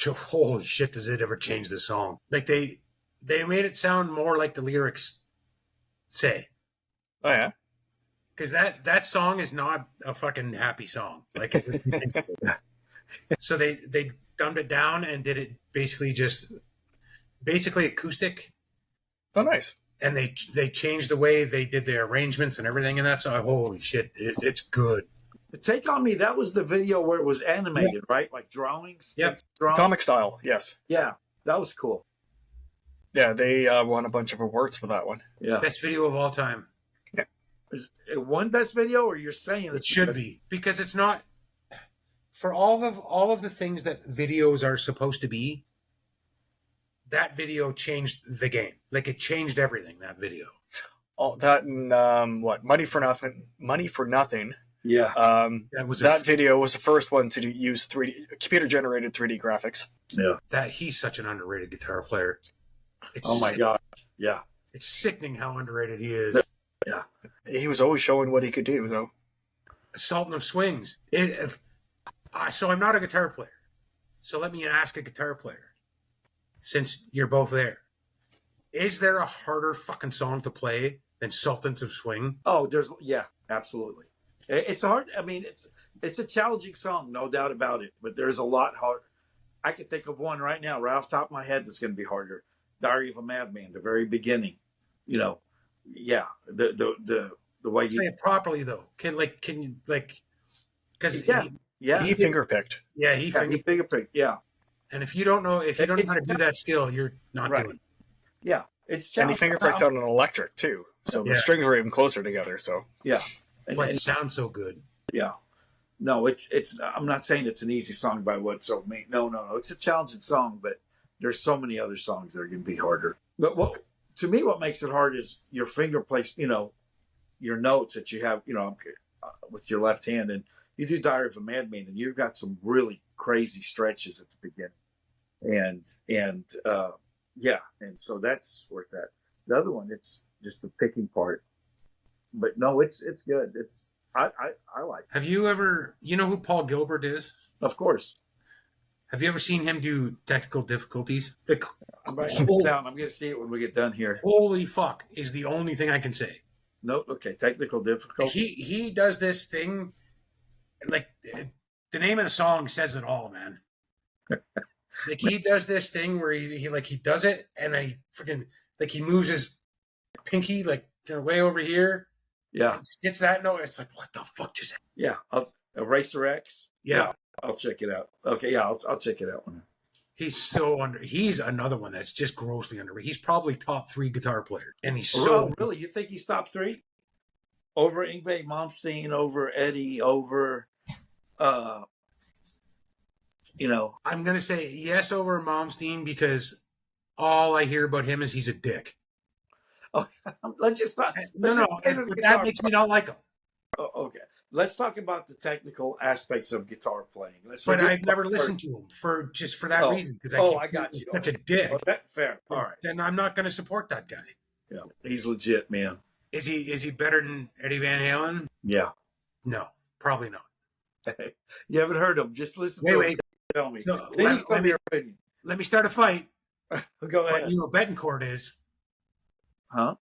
Holy shit, does it ever change the song? Like they made it sound more like the lyrics say. Oh yeah. Because that song is not a fucking happy song. Like so they dumbed it down and did it basically acoustic. Oh, nice. And they changed the way they did the arrangements and everything in that song. Holy shit, it's good. The Take On Me, that was the video where it was animated, right? Like drawings? Yep. Comic style, yes. Yeah, that was cool. Yeah, they won a bunch of awards for that one. Yeah. Best video of all time. Is it one best video, or you're saying It should be, because it's not for all of the things that videos are supposed to be. That video changed the game. Like it changed everything. That video. All that and what? Money for Nothing. Yeah. That video was the first one to use computer generated 3D graphics. Yeah. He's such an underrated guitar player. Oh my God. Yeah. It's sickening how underrated he is. Yeah. He was always showing what he could do, though. Sultan of Swings. So I'm not a guitar player. So let me ask a guitar player, since you're both there. Is there a harder fucking song to play than Sultans of Swing? Oh, absolutely. It's hard. I mean, it's a challenging song, no doubt about it. But there's a lot hard. I can think of one right now, right off the top of my head, that's going to be harder. Diary of a Madman, the very beginning. You know, yeah. The way you play it properly though. Can you because he finger picked. Yeah, he finger picked. Yeah. And if you don't know how to do that skill, you're not doing it. Yeah, it's and he finger picked on an electric too, so the strings were even closer together. So yeah, but it sounds so good. Yeah, no, it's. I'm not saying it's an easy song by what so me. No, it's a challenging song, but there's so many other songs that are going to be harder. But to me, what makes it hard is your finger place. You know, your notes that you have. You know, with your left hand, and you do Diary of a Madman, and you've got some really crazy stretches at the beginning, and so that's worth that. The other one, it's just the picking part, but no, it's good. I like it. Have you ever, you know who Paul Gilbert is? Of course. Have you ever seen him do Technical Difficulties? I'm writing it down. I'm going to see it when we get done here. Holy fuck is the only thing I can say. No, okay, Technical Difficulty. He does this thing, like the name of the song says it all, man. Like he does this thing where he does it and then he freaking he moves his pinky way over here. Yeah, gets that note. It's like, what the fuck just happened? Yeah, Eraser X. Yeah, I'll check it out. Okay, yeah, I'll check it out. He's so He's another one that's just grossly underrated. He's probably top 3 guitar player, and he's so really. You think he's top 3? Over Yngwie Malmsteen, over Eddie, over I'm gonna say yes over Malmsteen because all I hear about him is he's a dick. Oh, let's just not. That makes me not like him. Oh, okay, let's talk about the technical aspects of guitar playing. But I've never listened to him for that reason because I got you. He's such a dick. Okay, fair. All right, then I'm not going to support that guy. Yeah, he's legit, man. Is he better than Eddie Van Halen? Yeah. No, probably not. You haven't heard him? Just listen to him. Tell me. No, let me start a fight. Go ahead. Nuno Betancourt is. Huh?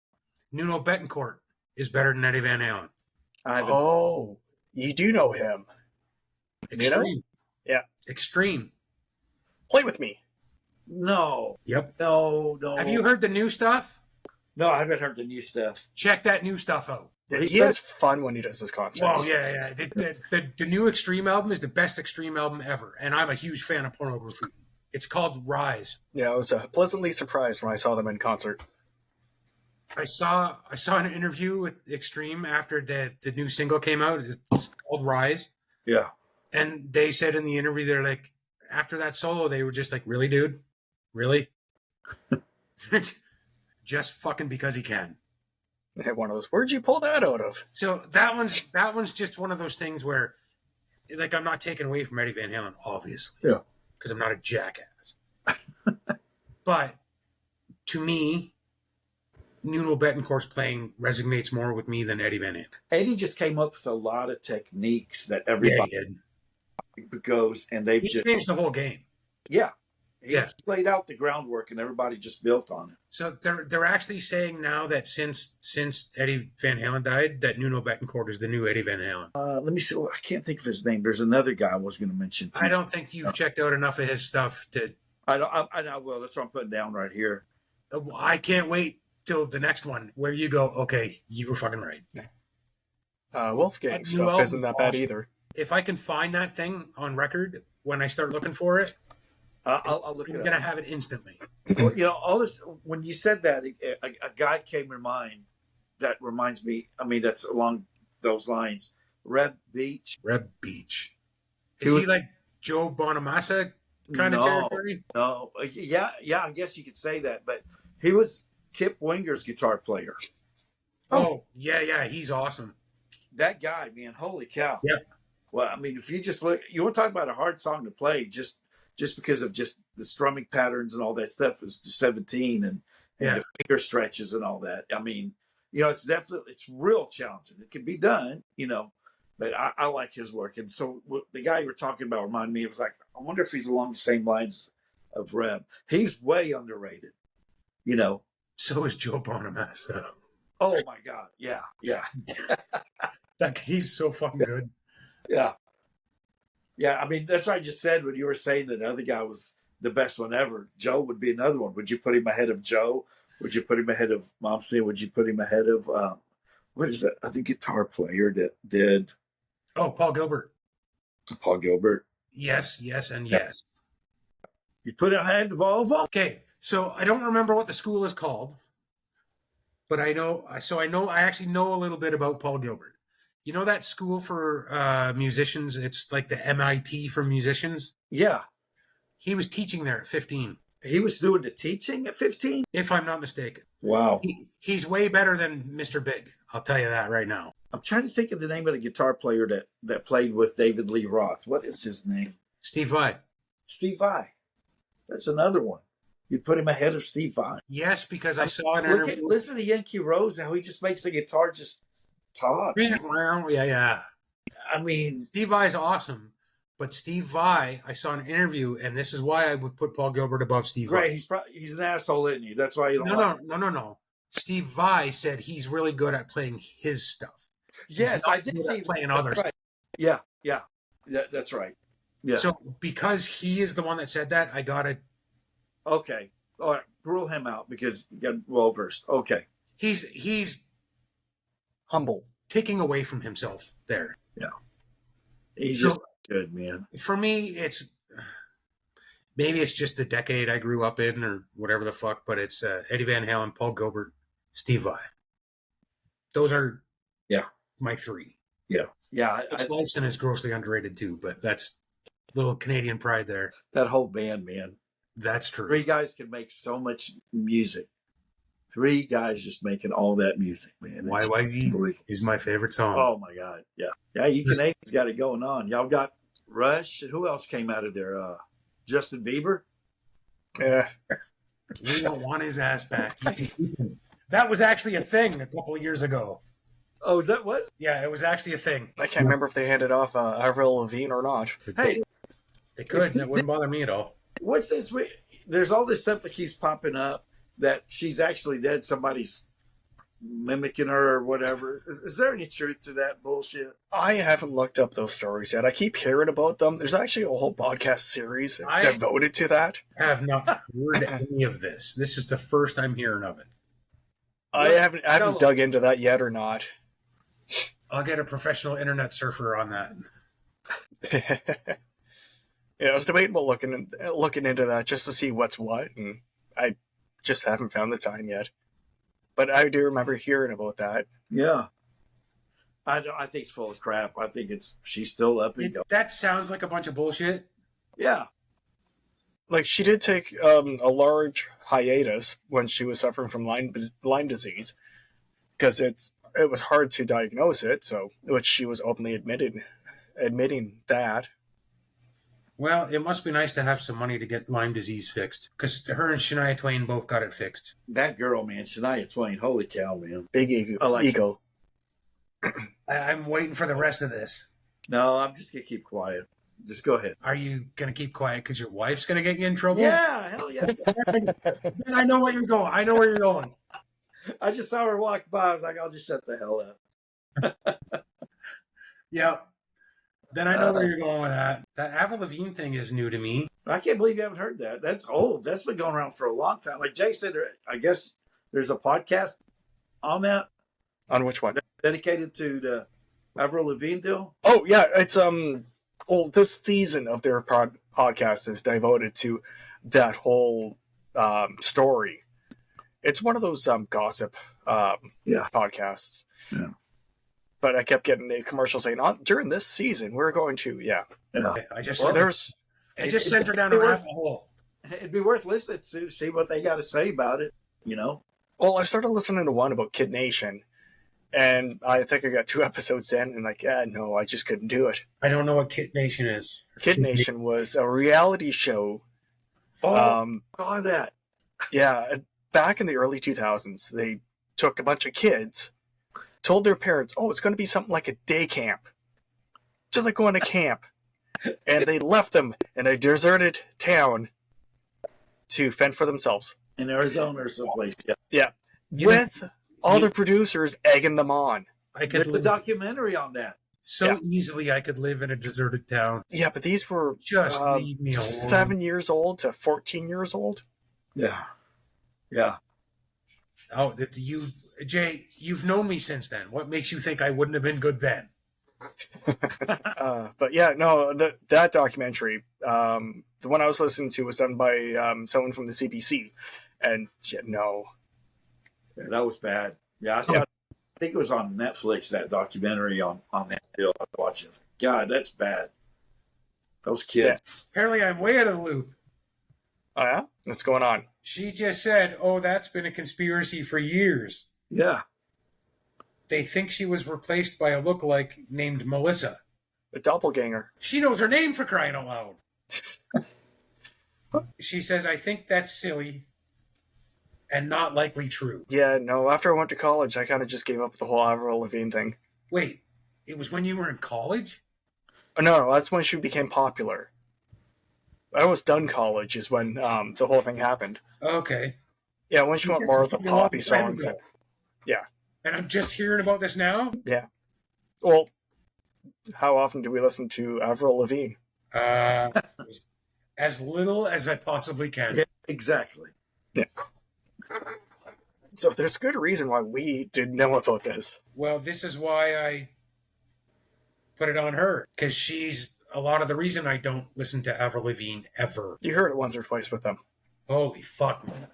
Nuno Betancourt is better than Eddie Van Halen. I haven't. Oh, you do know him. Extreme. Yeah. Extreme. Play with me. No. Yep. No. Have you heard the new stuff? No, I haven't heard the new stuff. Check that new stuff out. He has fun when he does his concerts. Well, yeah. The new Extreme album is the best Extreme album ever, and I'm a huge fan of Porno Graffiti. It's called Rise. Yeah, I was pleasantly surprised when I saw them in concert. I saw an interview with Extreme after the new single came out. It's called Rise. Yeah. And they said in the interview, they're like, after that solo, they were just like, really, dude? Really? Just fucking because he can. They had one of those, where'd you pull that out of? So that one's just one of those things where, like, I'm not taking away from Eddie Van Halen, obviously. Yeah. Because I'm not a jackass. But to me, Nuno Betancourt's playing resonates more with me than Eddie Van Halen. Eddie just came up with a lot of techniques that everybody goes, and they've just changed the whole game. Yeah. He Yeah. laid out the groundwork, and everybody just built on it. So they're actually saying now that since Eddie Van Halen died, that Nuno Betancourt is the new Eddie Van Halen. Let me see. I can't think of his name. There's another guy I was going to mention too. I don't think you've checked out enough of his stuff to. I know. Well, that's what I'm putting down right here. I can't wait till the next one where you go, okay, you were fucking right. Wolfgang That stuff new isn't that bad album, either. If I can find that thing on record when I start looking for it, I'll look I'm it gonna up. have it instantly. Well, all this, when you said that, a guy came to mind that reminds me. I mean, that's along those lines. Reb Beach. Reb Beach. Is he like Joe Bonamassa kind of territory? No. Yeah. I guess you could say that, but he was Kip Winger's guitar player. Oh, yeah. He's awesome. That guy, man, holy cow. Yeah. Well, I mean, if you just look, you want to talk about a hard song to play, just because of just the strumming patterns and all that stuff is just 17 and the finger stretches and all that. I mean, it's real challenging. It can be done, but I like his work. And so the guy you were talking about reminded me, it was like, I wonder if he's along the same lines of Reb. He's way underrated, So is Joe Bonamassa. Oh my God. Yeah. He's so fucking good. Yeah. I mean, that's what I just said when you were saying that the other guy was the best one ever. Joe would be another one. Would you put him ahead of Joe? Would you put him ahead of Momsey? Would you put him ahead of what is that? I think guitar player that did. Oh, Paul Gilbert. Paul Gilbert. Yes, and yes. You put it ahead of all of them? Okay, so I don't remember what the school is called, but I actually know a little bit about Paul Gilbert. You know that school for musicians? It's like the MIT for musicians. Yeah. He was teaching there at 15. He was doing the teaching at 15? If I'm not mistaken. Wow. He's way better than Mr. Big. I'll tell you that right now. I'm trying to think of the name of the guitar player that played with David Lee Roth. What is his name? Steve Vai. Steve Vai. That's another one. You'd put him ahead of Steve Vai. Yes, because I saw an interview. Listen to Yankee Rose, how he just makes the guitar just talk. Yeah. I mean, Steve Vai is awesome, but Steve Vai, I saw an interview, and this is why I would put Paul Gilbert above Steve Vai. Right, he's an asshole, isn't he? That's why you don't. No. Steve Vai said he's really good at playing his stuff. Yes, I did see playing others. Right. Yeah, that's right. Yeah. So because he is the one that said that, I got it. Okay. All right. Rule him out because you got well versed. Okay. He's humble, taking away from himself there. Yeah. He's just good, man. For me, maybe it's just the decade I grew up in or whatever the fuck, but it's Eddie Van Halen, Paul Gilbert, Steve Vai. Those are my three. Yeah. Sliceson is grossly underrated too, but that's a little Canadian pride there. That whole band, man. That's true. Three guys can make so much music. Three guys just making all that music, man. YYZ is my favorite song. Oh my God. Yeah. You Canadians got it going on. Y'all got Rush. And who else came out of there? Justin Bieber. Yeah. We don't want his ass back. That was actually a thing a couple of years ago. Oh, is that what? Yeah, it was actually a thing. I can't remember if they handed off Avril Lavigne or not. Hey, they could. That wouldn't bother me at all. What's this? There's all this stuff that keeps popping up that she's actually dead. Somebody's mimicking her or whatever. Is there any truth to that bullshit? I haven't looked up those stories yet. I keep hearing about them. There's actually a whole podcast series devoted to that. I have not heard any of this. This is the first I'm hearing of it. I haven't dug into that yet or not. I'll get a professional internet surfer on that. Yeah, I was debating about looking into that just to see what's what, and I just haven't found the time yet. But I do remember hearing about that. Yeah. I think it's full of crap. I think she's still up and going. That sounds like a bunch of bullshit. Yeah. Like, she did take a large hiatus when she was suffering from Lyme disease, because it was hard to diagnose it, so which she was openly admitting that. Well, it must be nice to have some money to get Lyme disease fixed, because her and Shania Twain both got it fixed. That girl, man, Shania Twain, holy cow, man. Big ego. I'm waiting for the rest of this. No, I'm just going to keep quiet. Just go ahead. Are you going to keep quiet because your wife's going to get you in trouble? Yeah, hell yeah. Then I know where you're going. I know where you're going. I just saw her walk by. I was like, I'll just shut the hell up. Yeah. Then I know where you're going with that. That Avril Lavigne thing is new to me. I can't believe you haven't heard that. That's old. That's been going around for a long time. Like Jay said, I guess there's a podcast on that. On which one? Dedicated to the Avril Lavigne deal? Oh, yeah. It's, this season of their podcast is devoted to that whole story. It's one of those gossip podcasts. Yeah. But I kept getting a commercial saying, during this season, we're going to, Yeah. I just sent her down a rabbit hole. It'd be worth listening to, see what they got to say about it, you know? Well, I started listening to one about Kid Nation, and I think I got 2 episodes in, and no, I just couldn't do it. I don't know what Kid Nation is. Kid Nation was a reality show. Saw that. Yeah, back in the early 2000s, they took a bunch of kids, told their parents, it's going to be something like a day camp. Just like going to camp. And they left them in a deserted town to fend for themselves. In Arizona or someplace. Yeah. With all the producers egging them on. There's a documentary on that. So easily I could live in a deserted town. Yeah, but these were just leave me alone. 7 years old to 14 years old. Yeah. Yeah. Oh, Jay, you've known me since then. What makes you think I wouldn't have been good then? But yeah, no, that documentary, the one I was listening to was done by someone from the CBC, and no. Yeah, that was bad. Yeah, I think it was on Netflix, that documentary on that deal I was watching. God, that's bad. Those kids. Yeah. Apparently I'm way out of the loop. Oh yeah? What's going on? She just said, that's been a conspiracy for years. Yeah. They think she was replaced by a lookalike named Melissa. A doppelganger. She knows her name, for crying out loud. She says, I think that's silly and not likely true. Yeah, no, after I went to college, I kind of just gave up with the whole Avril Lavigne thing. Wait, it was when you were in college? Oh, no, that's when she became popular. I was done college is when the whole thing happened. Okay. Yeah, when she went more of the poppy songs. Yeah. And I'm just hearing about this now? Yeah. Well, how often do we listen to Avril Lavigne? As little as I possibly can. Yeah, exactly. Yeah. So there's a good reason why we didn't know about this. Well, this is why I put it on her. Because she's a lot of the reason I don't listen to Avril Lavigne ever. You heard it once or twice with them. Holy fuck, man.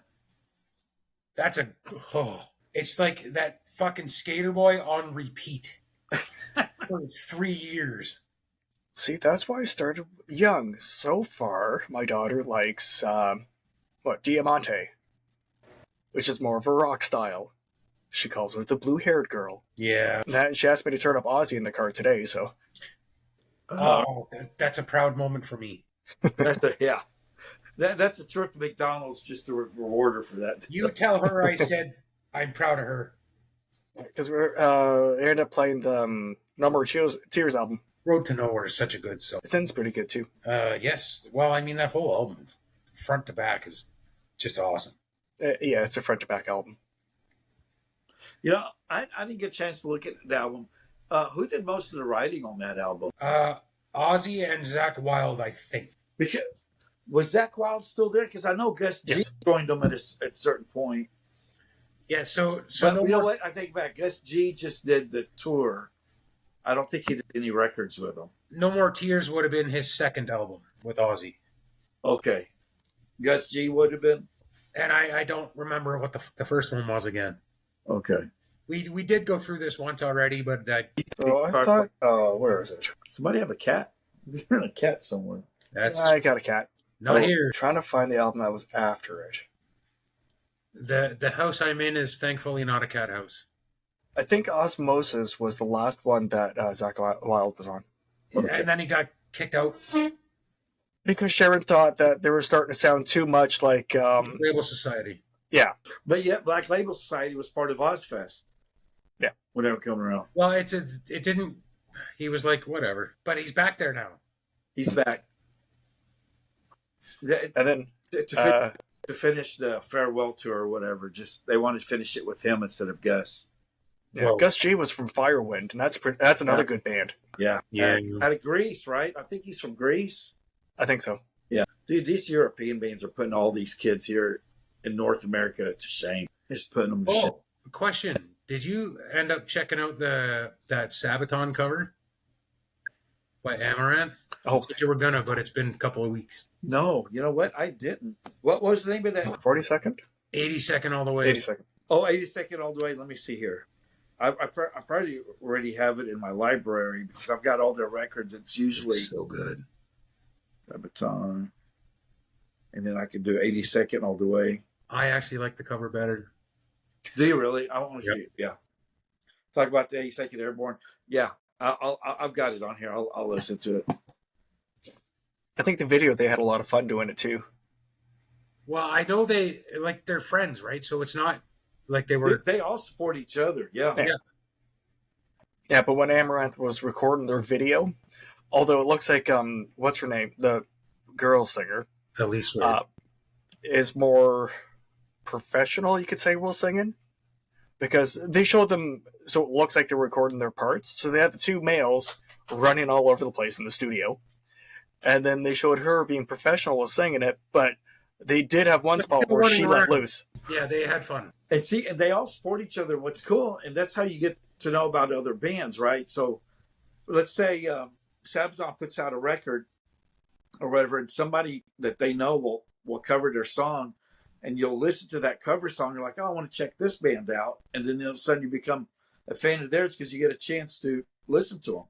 That's it's like that fucking Skater Boy on repeat for 3 years. See, that's why I started young. So far, my daughter likes, Diamante, which is more of a rock style. She calls her the blue-haired girl. Yeah. And she asked me to turn up Ozzy in the car today, so... that's a proud moment for me. Yeah. That's a trip to McDonald's just to reward her for that. You tell her I said I'm proud of her. Because we ended up playing the No More Tears album. Road to Nowhere is such a good song. It sounds pretty good, too. Yes. Well, I mean, that whole album, front to back, is just awesome. Yeah, it's a front-to-back album. You know, I didn't get a chance to look at the album. Who did most of the writing on that album? Ozzy and Zach Wilde, I think. Because was Zach Wilde still there? Because I know Gus G Yes. joined them at a certain point. Yeah, so But no you know more. what? I think back. Gus G just did the tour. I don't think he did any records with them. No More Tears would have been his second album with Ozzy. Okay. Gus G would have been? And I don't remember what the first one was again. Okay. We did go through this once already, but So I thought, where is it? Somebody have a cat? You're hearing a cat somewhere. that's I got a cat. not here. I'm trying to find the album that was after it. The house I'm in is thankfully not a cat house. I think Osmosis was the last one that Zach Wilde was on. Okay. And then he got kicked out. Because Sharon thought that they were starting to sound too much like... Label Society. yeah. But yet, Black Label Society was part of Ozfest. Yeah. When they were coming around. Well, it didn't. He was like, whatever. But he's back there now. He's back. And then... To finish the farewell tour or whatever, just they wanted to finish it with him instead of Gus. yeah, Well- Gus G was from Firewind, and that's another good band. Yeah. Yeah. Out of Greece, right? I think he's from Greece. I think so. Yeah. Dude, these European bands are putting all these kids here in North America to shame. Just putting them to shame. Oh, question. Did you end up checking out that Sabaton cover by Amaranth? Oh. Said you were gonna, but it's been a couple of weeks. No, you know what? I didn't. What was the name of that? 42nd? 82nd all the way. 82nd. Oh, 82nd all the way. Let me see here. I probably already have it in my library because I've got all their records. It's usually So good. Sabaton. And then I could do 82nd all the way. I actually like the cover better. Do you really? I want to Yep. see it. Yeah. Talk about the 82nd Airborne. Yeah. I've got it on here. I'll listen to it. I think the video, they had a lot of fun doing it, too. Well, I know they're friends, right? So it's not like they were. They all support each other. Yeah. Yeah. Yeah, but when Amaranth was recording their video, although it looks like, what's her name? The girl singer At least is more professional, you could say, while singing. Because they showed them, so it looks like they're recording their parts. So they had the two males running all over the place in the studio. And then they showed her being professional while singing it, but they did have one spot where she let loose. Yeah, they had fun. And see, and they all support each other. What's cool, and that's how you get to know about other bands, right? So let's say Sabaton puts out a record or whatever, and somebody that they know will cover their song, and you'll listen to that cover song. You're like, oh, I want to check this band out. And then all of a sudden you become a fan of theirs because you get a chance to listen to them.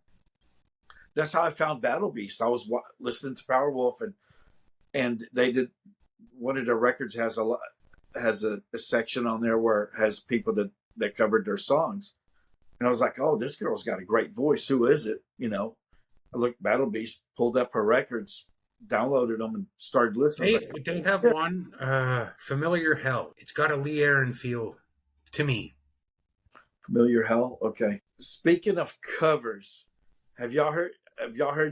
That's how I found Battle Beast. I was listening to Powerwolf, and they did one of their records has a section on there where it has people that covered their songs, and I was like, oh, this girl's got a great voice. Who is it? You know, I looked Battle Beast, pulled up her records, downloaded them, and started listening. They have one Familiar Hell. It's got a Lee Aaron feel to me. Familiar Hell. Okay. Speaking of covers, have y'all heard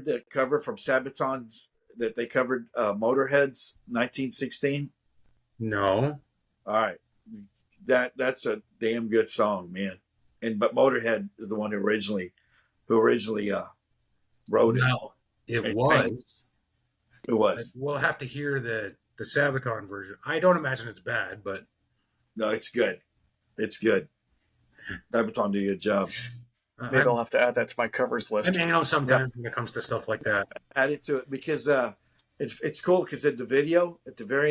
the cover from Sabaton's that they covered Motorhead's 1916? No. All right. That's a damn good song, man. But Motorhead is the one who originally wrote it. No, it was. It was. We'll have to hear the Sabaton version. I don't imagine it's bad, but No, it's good. It's good. Sabaton did a good job. Maybe I'll have to add that to my covers list. I mean, sometimes when it comes to stuff like that. Add it to it because it's cool because at the very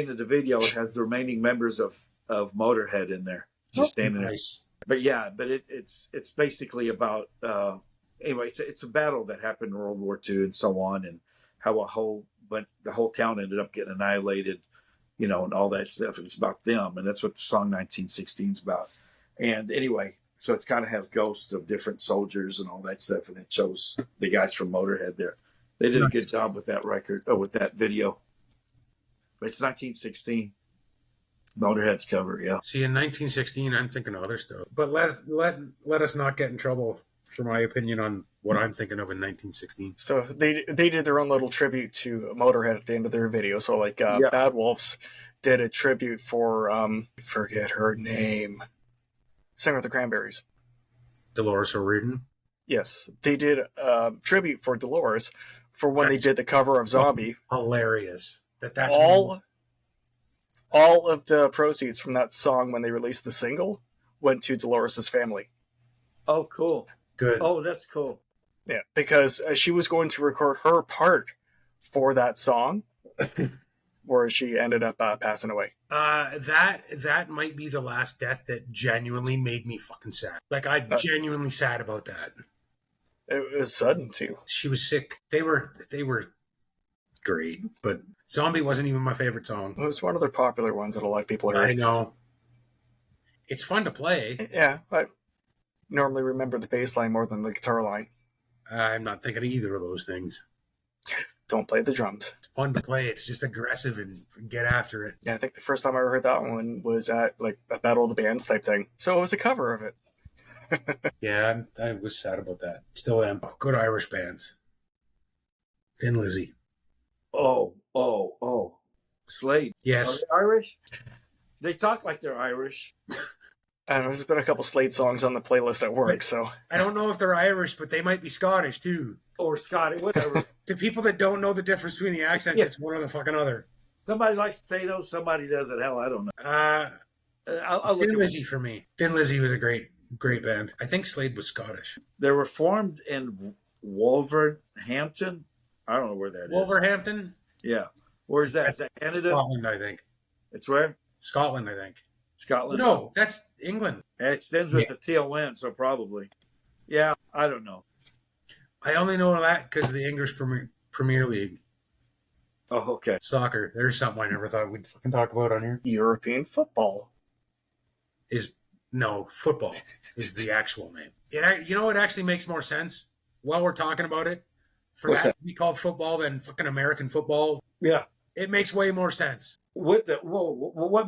end of the video, it has the remaining members of Motorhead in there, just standing there. Nice. But yeah, but it's basically about anyway. It's a battle that happened in World War II and so on, and how the whole town ended up getting annihilated, you know, and all that stuff. And it's about them, and that's what the song 1916 is about. And anyway, so it's kind of has ghosts of different soldiers and all that stuff, and it shows the guys from Motorhead there. They did a good job with that record, or with that video. But it's 1916. Motorhead's cover, yeah. See, in 1916, I'm thinking of other stuff. But let us not get in trouble for my opinion on what I'm thinking of in 1916. So they did their own little tribute to Motorhead at the end of their video. So like Bad Wolves did a tribute for forget her name. singer of the Cranberries. Dolores O'Riordan. Yes, they did a tribute for Dolores for when they did the cover of Zombie. Hilarious. That's all of the proceeds from that song when they released the single went to Dolores' family. Oh, cool. Good. Oh, that's cool. Yeah, because she was going to record her part for that song, where she ended up passing away. That might be the last death that genuinely made me fucking sad. Like, I'm genuinely sad about that. It was sudden too. She was sick. They were great, but Zombie wasn't even my favorite song. It was one of their popular ones that a lot of people heard. I know. It's fun to play. Yeah, I normally remember the bass line more than the guitar line. I'm not thinking of either of those things. Don't play the drums. It's fun to play. It's just aggressive and get after it. Yeah, I think the first time I ever heard that one was at like a Battle of the Bands type thing. So it was a cover of it. Yeah, I was sad about that. Still am. Good Irish bands. Thin Lizzy. Oh. Slade. Yes. Are they Irish? They talk like they're Irish. I don't know, there's been a couple Slade songs on the playlist at work, so. I don't know if they're Irish, but they might be Scottish too. Or Scottish, whatever. To people that don't know the difference between the accents, It's one or the fucking other. Somebody likes potatoes, somebody doesn't. Hell, I don't know. I'll look Thin at Lizzy for me. Thin Lizzy was a great band. I think Slade was Scottish. They were formed in Wolverhampton. I don't know where that is. Wolverhampton? Yeah. Where is that? Is that Canada? Scotland, I think. It's where? Scotland, I think. Scotland? No, that's England. It extends with the TLN, so probably. Yeah, I don't know. I only know that because of the English Premier League. Oh, okay. Soccer. There's something I never thought we'd fucking talk about on here. European football. Football is the actual name. You know what actually makes more sense? While we're talking about it, for that to be called football than fucking American football. Yeah. It makes way more sense. What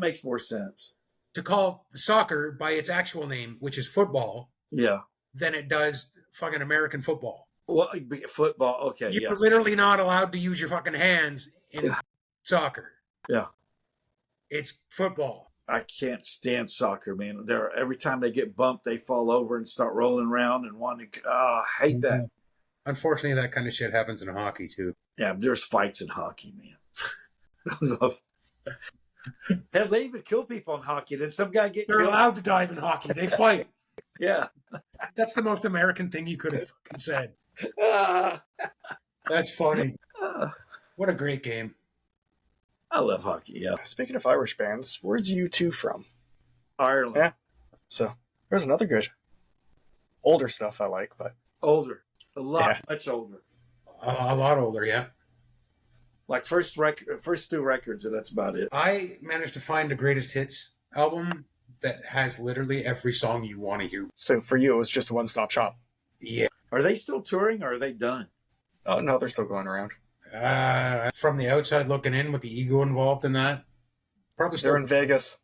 makes more sense? To call soccer by its actual name, which is football, yeah, than it does fucking American football. Well, football, okay. You're literally not allowed to use your fucking hands in soccer. Yeah. It's football. I can't stand soccer, man. Every time they get bumped, they fall over and start rolling around and wanting to. I hate that. Unfortunately, that kind of shit happens in hockey, too. Yeah, there's fights in hockey, man. Hell, they even kill people in hockey. Then some guy get They're killed. allowed to dive in hockey. They fight. Yeah. That's the most American thing you could have fucking said. That's funny. What a great game. I love hockey, yeah. Speaking of Irish bands, where's U2 from? Ireland. Yeah. So, there's another good. Older stuff I like, but... Older. Much older. A lot older, yeah. Like first two records, and that's about it. I managed to find a greatest hits album that has literally every song you want to hear. So for you, it was just a one-stop shop. Yeah. Are they still touring, or are they done? Oh, no, they're still going around. From the outside looking in, with the ego involved in that, probably still. They're in Vegas.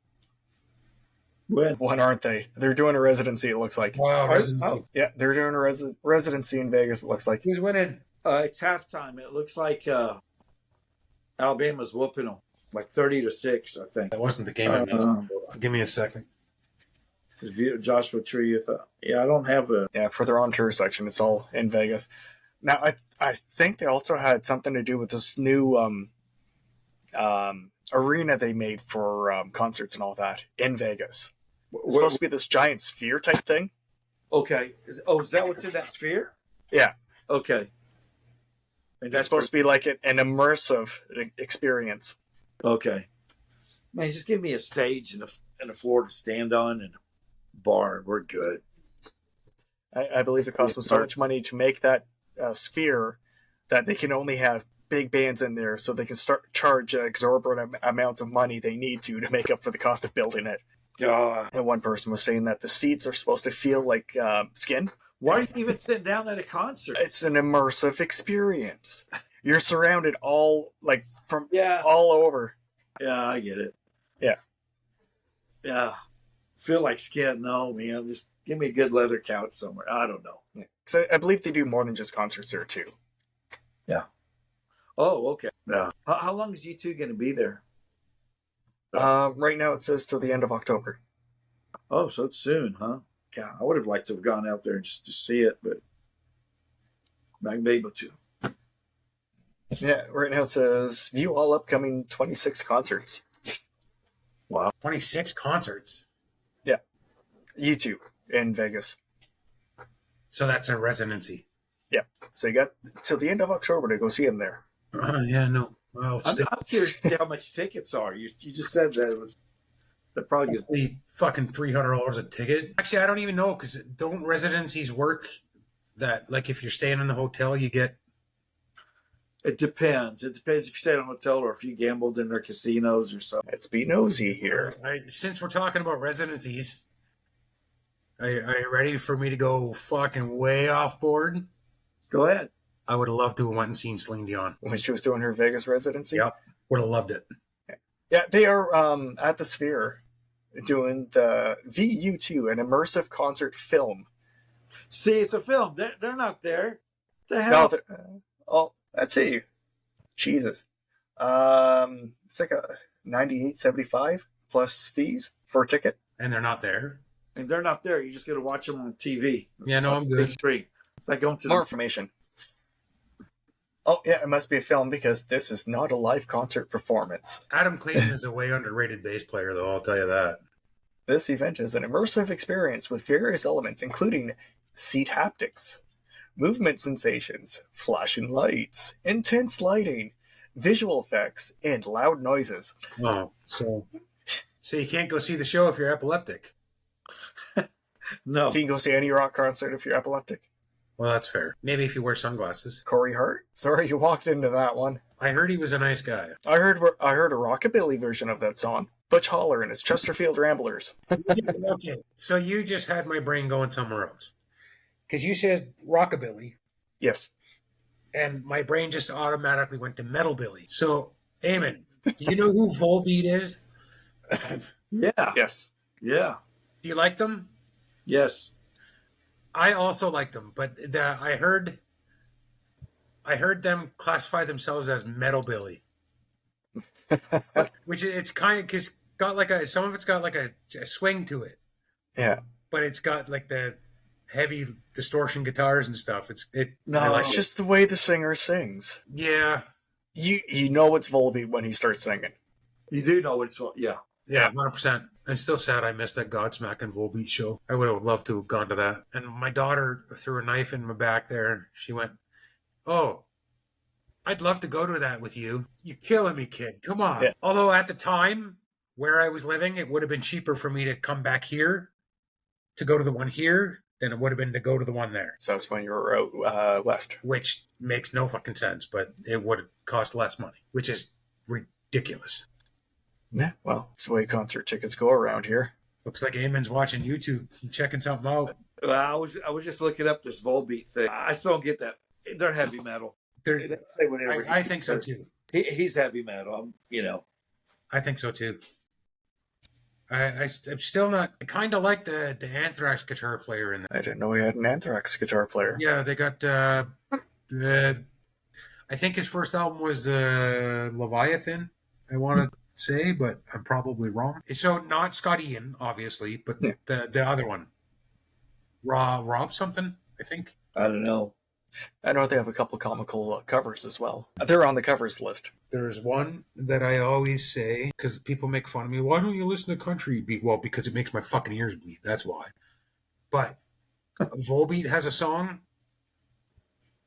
When aren't they? They're doing a residency, it looks like. Wow, residency. Oh, yeah, they're doing a residency in Vegas, it looks like. Who's winning? It's halftime. It looks like Alabama's whooping them, like 30-6, I think. That wasn't the game. Give me a second. It's beautiful. Joshua Tree. I don't have a... Yeah, for their on-tour section, it's all in Vegas. Now, I think they also had something to do with this new arena they made for concerts and all that in Vegas. It's supposed to be this giant sphere type thing. Okay. Is that what's in that sphere? Yeah. Okay. And that's supposed to be like an immersive experience. Okay. Man, just give me a stage and a floor to stand on and a bar. We're good. I believe it cost them so much money to make that sphere that they can only have big bands in there, so they can start charge exorbitant amounts of money they need to make up for the cost of building it. And one person was saying that the seats are supposed to feel like skin. Why are you even sitting down at a concert? It's an immersive experience. You're surrounded all over. Yeah, I get it. Yeah. Yeah. Feel like skin? No, man. Just give me a good leather couch somewhere. I don't know. Because I believe they do more than just concerts there too. Yeah. Oh, okay. Yeah. How long is U2 going to be there? Right now it says till the end of October. Oh, so it's soon, huh? Yeah, I would have liked to have gone out there just to see it, but not able to. Yeah, right now it says view all upcoming 26 concerts. Wow. 26 concerts. Yeah, U2 in Vegas. So that's a residency. Yeah, so you got till the end of October to go see him there. Yeah, no. Well, I'm curious to see how much tickets are. You just said that it was. They're probably good. fucking $300 a ticket. Actually, I don't even know, because don't residencies work that, like, if you're staying in the hotel, you get... It depends. It depends if you stay in a hotel or if you gambled in their casinos or something. Let's be nosy here. Since we're talking about residencies, are you ready for me to go fucking way off board? Go ahead. I would have loved to have went and seen Celine Dion. When she was doing her Vegas residency? Yep. Would have loved it. Yeah, they are at the Sphere doing the VU2, an immersive concert film. See, it's a film. They're not there. The hell? Oh, let's see. Jesus. It's like a $98.75 plus fees for a ticket. And they're not there. And they're not there. You just got to watch them on TV. Yeah, no, I'm good. Big screen. It's like going to more information. Oh, yeah, it must be a film because this is not a live concert performance. Adam Clayton is a way underrated bass player, though, I'll tell you that. This event is an immersive experience with various elements, including seat haptics, movement sensations, flashing lights, intense lighting, visual effects, and loud noises. Oh, so you can't go see the show if you're epileptic. No. You can go see any rock concert if you're epileptic. Well, that's fair. Maybe if you wear sunglasses. Corey Hart? Sorry you walked into that one. I heard he was a nice guy. I heard a rockabilly version of that song. Butch Holler and his Chesterfield Ramblers. Okay, so you just had my brain going somewhere else. Because you said rockabilly. Yes. And my brain just automatically went to metalbilly. So, Eamon, do you know who Volbeat is? Yeah. Yes. Yeah. Do you like them? Yes. I also like them, but I heard them classify themselves as metalbilly, which it's kind of because got like some of it's got like a swing to it. Yeah, but it's got like the heavy distortion guitars and stuff. It's just the way the singer sings. Yeah, you know it's Volbeat when he starts singing. You do know it's yeah. 100%. I'm still sad I missed that Godsmack and Volbeat show. I would have loved to have gone to that. And my daughter threw a knife in my back there. She went, "Oh, I'd love to go to that with you. You're killing me, kid. Come on." Yeah. Although at the time where I was living, it would have been cheaper for me to come back here to go to the one here than it would have been to go to the one there. So that's when you were out west. Which makes no fucking sense, but it would have cost less money, which is ridiculous. Yeah, well, it's the way concert tickets go around here. Looks like Eamon's watching YouTube and checking something out. Well, I was just looking up this Volbeat thing. I still don't get that. They're heavy metal. Say whatever. I think so too. He's heavy metal. I think so too. I'm still not. I kind of like the Anthrax guitar player in there. I didn't know he had an Anthrax guitar player. Yeah, they got I think his first album was Leviathan. I want to say, but I'm probably wrong. So not Scott Ian, obviously, but the other one, Rob something. I think. I don't know. I know they have a couple comical covers as well. They're on the covers list. There's one that I always say, because people make fun of me, why don't you listen to country beat? Well, because it makes my fucking ears bleed. That's why. But Volbeat has a song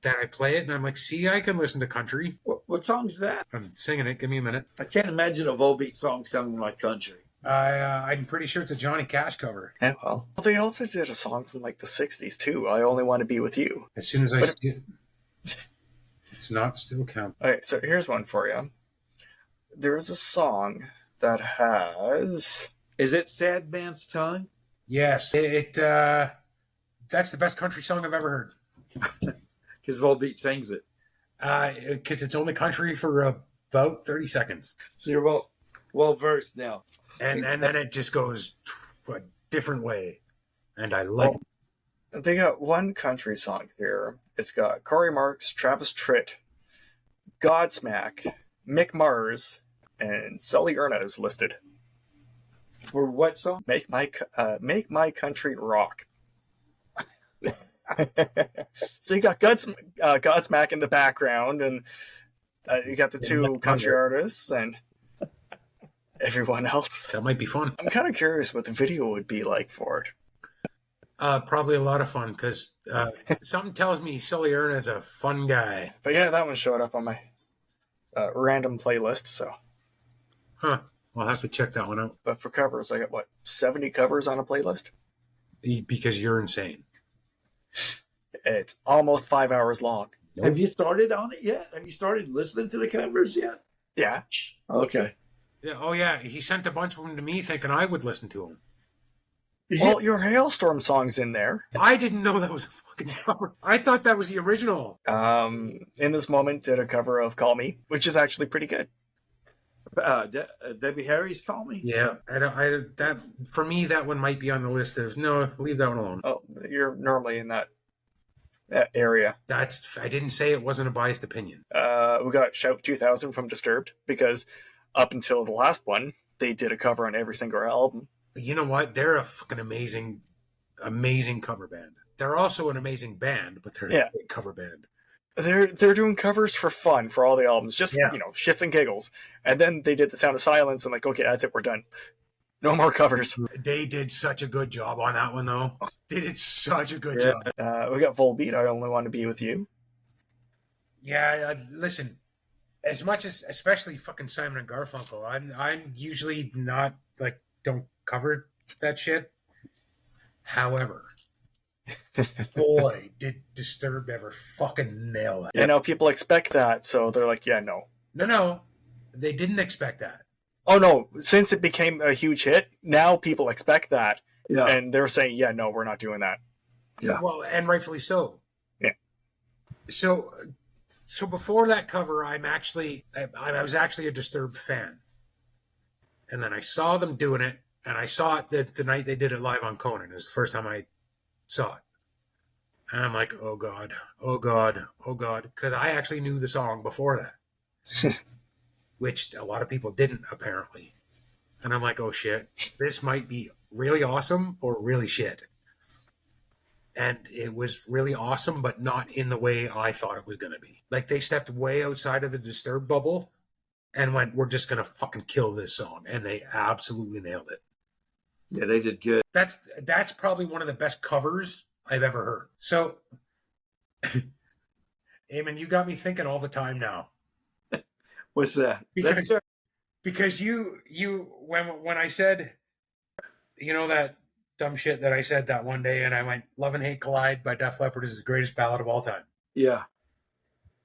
that I play it, and I'm like, see, I can listen to country. What song's that? I'm singing it. Give me a minute. I can't imagine a Volbeat song sounding like country. I'm pretty sure it's a Johnny Cash cover. Yeah, well, they also did a song from like the 60s too. I Only Want to Be With You. As soon as I see it, it's not still count. Okay, so here's one for you. There is a song that has... Is it Sad Man's Tongue? Yes. That's the best country song I've ever heard. Because Volbeat sings it. Because it's only country for about 30 seconds. So you're well versed now. And then it just goes a different way. And I like it. They got one country song here. It's got Corey Marks, Travis Tritt, Godsmack, Mick Mars, and Sully Erna is listed. For what song? Make my country rock. So you got Godsmack in the background, and you got the two country artists and everyone else. That might be fun. I'm kind of curious what the video would be like for it. Probably a lot of fun, because something tells me Sully Erna is a fun guy. But yeah, that one showed up on my random playlist. So, Huh. I'll have to check that one out. but for covers, I got 70 covers on a playlist. Because you're insane. It's almost 5 hours long. Have you started on it yet? Have you started listening to the covers yet? Yeah. Okay. Yeah. Oh, yeah. He sent a bunch of them to me thinking I would listen to them. Well, your Hailstorm song's in there. I didn't know that was a fucking cover. I thought that was the original. In This Moment did a cover of Call Me, which is actually pretty good. Debbie Harry's Call Me? Yeah. That for me, that one might be on the list of, no, leave that one alone. Oh, you're normally in that area. I didn't say it wasn't a biased opinion. We got Shout 2000 from Disturbed, because up until the last one, they did a cover on every single album. But you know what? They're a fucking amazing cover band. They're also an amazing band, but they're a great cover band. They're doing covers for fun for all the albums, just shits and giggles. And then they did The Sound of Silence, and okay, that's it, we're done. No more covers. They did such a good job on that one, though. They did such a good job. We got Volbeat, I Only Want to Be With You. Yeah, listen. As much as, especially fucking Simon and Garfunkel, I'm usually not don't cover that shit. However, boy, did Disturbed ever fucking nail it. You know, people expect that, so they're like, yeah, no. No, they didn't expect that. Oh, no, since it became a huge hit, now people expect that. Yeah. And they're saying, yeah, no, we're not doing that. Yeah. Well, and rightfully so. Yeah. So before that cover, I was actually a Disturbed fan. And then I saw them doing it, and I saw it the night they did it live on Conan. It was the first time I saw it. And I'm like, oh God, oh God, oh God. Because I actually knew the song before that. Which a lot of people didn't, apparently. And I'm like, oh shit, this might be really awesome or really shit. And it was really awesome, but not in the way I thought it was going to be. Like, they stepped way outside of the Disturbed bubble and went, we're just going to fucking kill this song. And they absolutely nailed it. Yeah, they did good. That's probably one of the best covers I've ever heard. So, Eamon, you got me thinking all the time now. What's that? Because you when I said, that dumb shit that I said that one day, and I went, Love and Hate Collide by Def Leppard is the greatest ballad of all time. Yeah.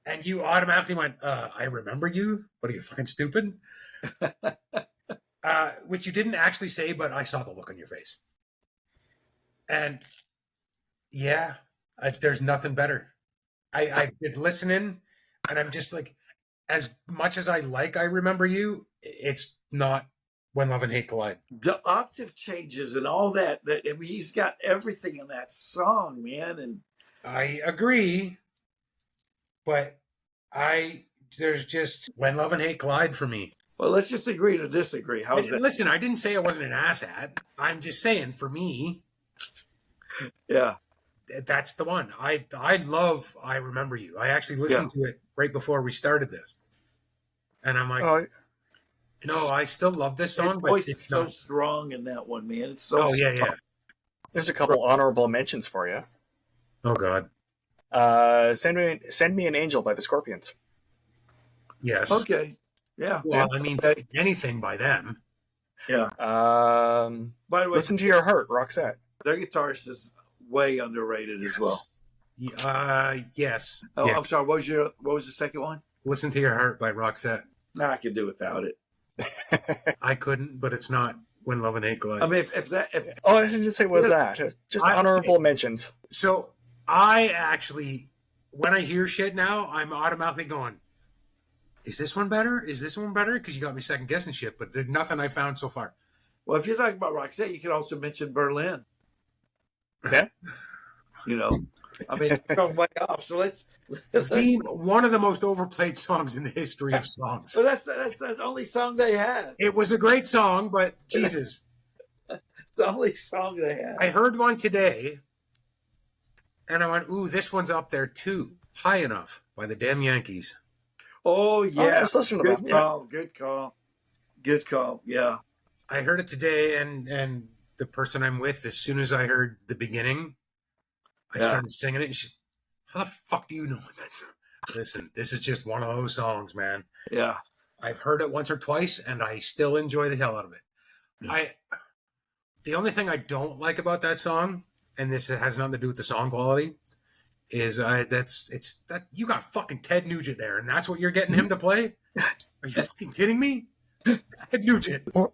And you automatically went, I remember you? What are you, fucking stupid? Which you didn't actually say, but I saw the look on your face. And yeah, there's nothing better. I've been listening, and I'm just like, as much as I Remember You, it's not When Love and Hate Collide. The octave changes and all that. He's got everything in that song, man. And I agree, but there's just When Love and Hate Collide for me. Well, let's just agree to disagree. How's that? Listen, I didn't say I wasn't an asshat. I'm just saying, for me, yeah, that's the one. I love I Remember You. I actually listened to it right before we started this. And I'm like, no, I still love this song, but it's so not strong in that one, man. It's so strong. yeah. There's a couple honorable mentions for you. Oh, God. Send Me an Angel by the Scorpions. Yes. Okay. Yeah. Well, I mean, anything by them. Yeah. By the way, Listen to Your Heart, Roxette. Their guitarist is way underrated as well. Yes. Oh, yeah. I'm sorry. What was the second one? Listen to Your Heart by Roxette. Nah, I could do without it. I couldn't, but it's not When Love and Hate Collide. I mean, if I didn't say was that. Just honorable mentions. So I actually, when I hear shit now, I'm automatically going, is this one better? Is this one better? Because you got me second guessing shit, but there's nothing I found so far. Well, if you're talking about Roxette, you can also mention Berlin. Yeah. I mean, going way off. So let's one of the most overplayed songs in the history of songs. Well, that's the only song they had. It was a great song, but Jesus. It's the only song they have. I heard one today, and I went, ooh, this one's up there too. High Enough by the damn Yankees. Oh, Oh, I yeah. was listening to Good them. Yeah. call. Good call. Good call. Yeah. I heard it today, and the person I'm with, as soon as I heard the beginning, I started singing it. And she, how the fuck do you know what that's? Listen, this is just one of those songs, man. Yeah. I've heard it once or twice, and I still enjoy the hell out of it. Yeah. The only thing I don't like about that song, and this has nothing to do with the song quality, is that you got fucking Ted Nugent there, and that's what you're getting him to play? Are you fucking kidding me? It's Ted Nugent. Well,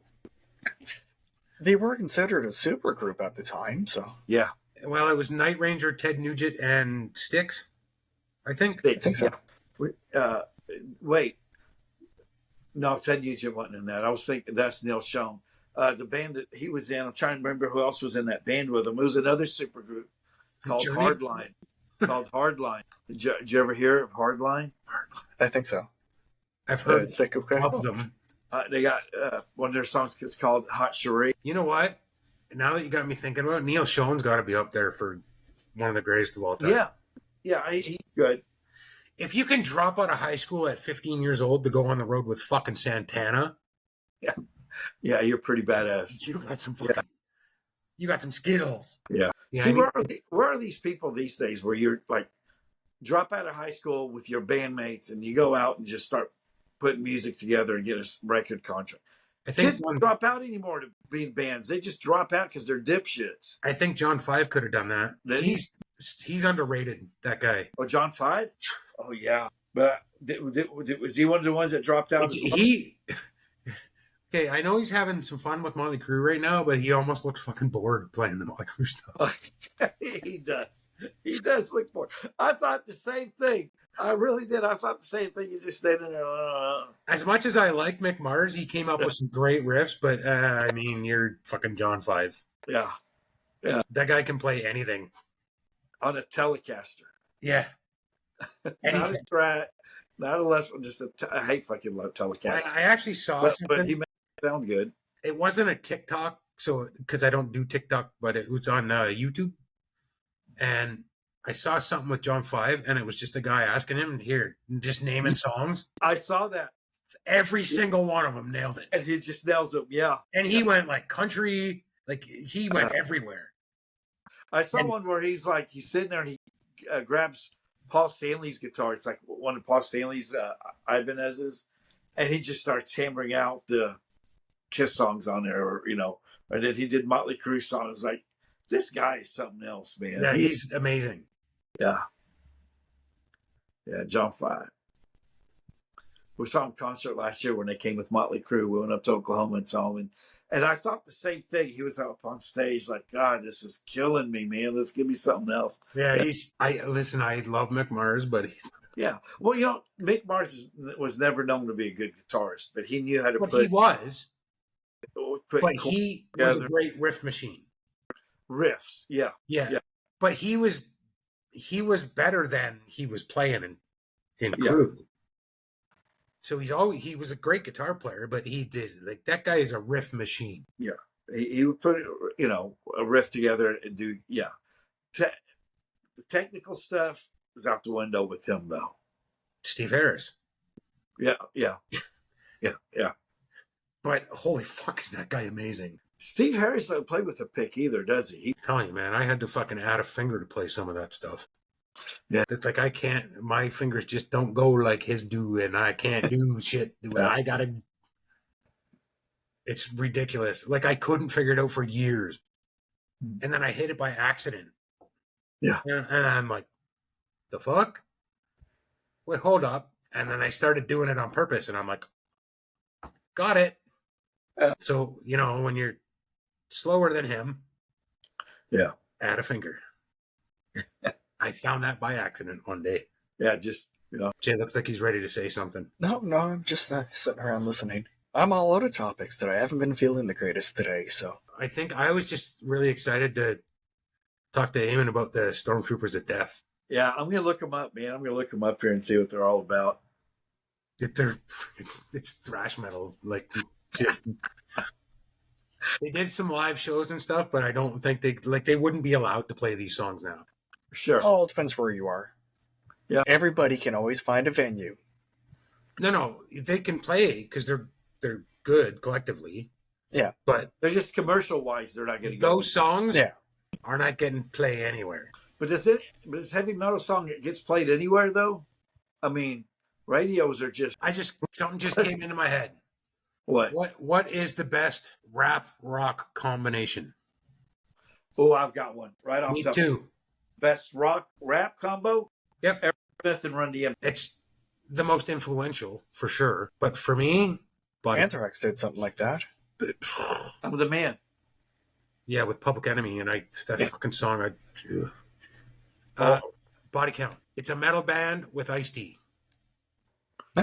they were considered a super group at the time, so Yeah. Well, it was Night Ranger, Ted Nugent, and Styx, I think. I think so. Yeah. Wait. No, Ted Nugent wasn't in that. I was thinking that's Neil Schon. The band that he was in, I'm trying to remember who else was in that band with him. It was another super group called Journey? Hardline. Did you ever hear of Hardline? I think so. I've heard It's like, okay. of them. They got one of their songs is called Hot Cherie. You know what? Now that you got me thinking about it, Neil Schoen's got to be up there for one of the greatest of all time. Yeah. Yeah, he's good. If you can drop out of high school at 15 years old to go on the road with fucking Santana, Yeah, you're pretty badass. you got some fucking, you got some skills. Yeah. Yeah, See, I mean- where are these people these days where you're like, drop out of high school with your bandmates and you go out and just start putting music together and get a record contract? I think Kids don't drop out anymore to be in bands. They just drop out because they're dipshits. I think John Five could have done that. Did he? He's underrated. That guy. Oh, John Five? Oh, yeah. But was he one of the ones that dropped out? As well? He. Okay, I know he's having some fun with Motley Crue right now, but he almost looks fucking bored playing the Motley Crue stuff. He does. He does look bored. I thought the same thing. I really did. I thought the same thing. You're just standing there. As much as I like Mick Mars, he came up with some great riffs, but I mean, you're fucking John Five. Yeah. That guy can play anything. On a Telecaster. Yeah. Not Anything. a Strat. Not a less. Just I hate fucking love Telecaster. I actually saw But something. he made it sound good. It wasn't a TikTok, so because I don't do TikTok, but it was on YouTube, and I saw something with John Five, and it was just a guy asking him here, just naming songs. I saw that. Every single one of them nailed it, And he just nails them. Yeah. and he went like country, like he went everywhere. I saw one where he's sitting there and he grabs Paul Stanley's guitar. It's like one of Paul Stanley's Ibanez's. And he just starts hammering out the Kiss songs on there, or then he did Motley Crue songs. Like, this guy is something else, man. Yeah, he's amazing. Yeah. Yeah, John Five. We saw him concert last year when they came with Motley Crue. We went up to Oklahoma and saw him. And I thought the same thing. He was up on stage like, God, this is killing me, man. Let's give me something else. Yeah, I love Mick Mars, but Yeah. Well, Mick Mars was never known to be a good guitarist, but he knew how to he was. put But he was together. a great riff machine. Riffs. Yeah. Yeah. But he was better than he was playing in Yeah. Crew. So he was a great guitar player, but he did like that guy is a riff machine. Yeah. He would put a riff together and do the technical stuff is out the window with him though. Steve Harris. Yeah. But holy fuck, is that guy amazing. Steve Harris doesn't play with a pick either, does he? I'm telling you, man, I had to fucking add a finger to play some of that stuff. Yeah. It's like I can't, my fingers just don't go like his do, and I can't do shit. I gotta, it's ridiculous. Like I couldn't figure it out for years. And then I hit it by accident. Yeah. And I'm like, the fuck? Wait, hold up. And then I started doing it on purpose, and I'm like, got it. So, when you're slower than him, Yeah. add a finger. I found that by accident one day. Yeah, Jay looks like he's ready to say something. No, I'm just sitting around listening. I'm all out of topics that I haven't been feeling the greatest today, so. I think I was just really excited to talk to Eamon about the Stormtroopers of Death. Yeah, I'm gonna look them up, man. I'm gonna look them up here and see what they're all about. It's thrash metal, like just They did some live shows and stuff, but I don't think they wouldn't be allowed to play these songs now. Sure. All depends where you are. Yeah. Everybody can always find a venue. No, they can play because they're good collectively. Yeah. But they're just commercial wise, they're not getting those songs Yeah. are not getting play anywhere. But this heavy metal song, it gets played anywhere though? I mean, radios are just Something just came into my head. what? What is the best rap rock combination? Oh, I've got one right off Me the top. too. Best rock rap combo? Yep. Aerosmith and Run DMC. It's the most influential for sure. But for me, Body Anthrax did something like that. I'm the man. Yeah, with Public Enemy, and that fucking song. Body Count. It's a metal band with Ice-T.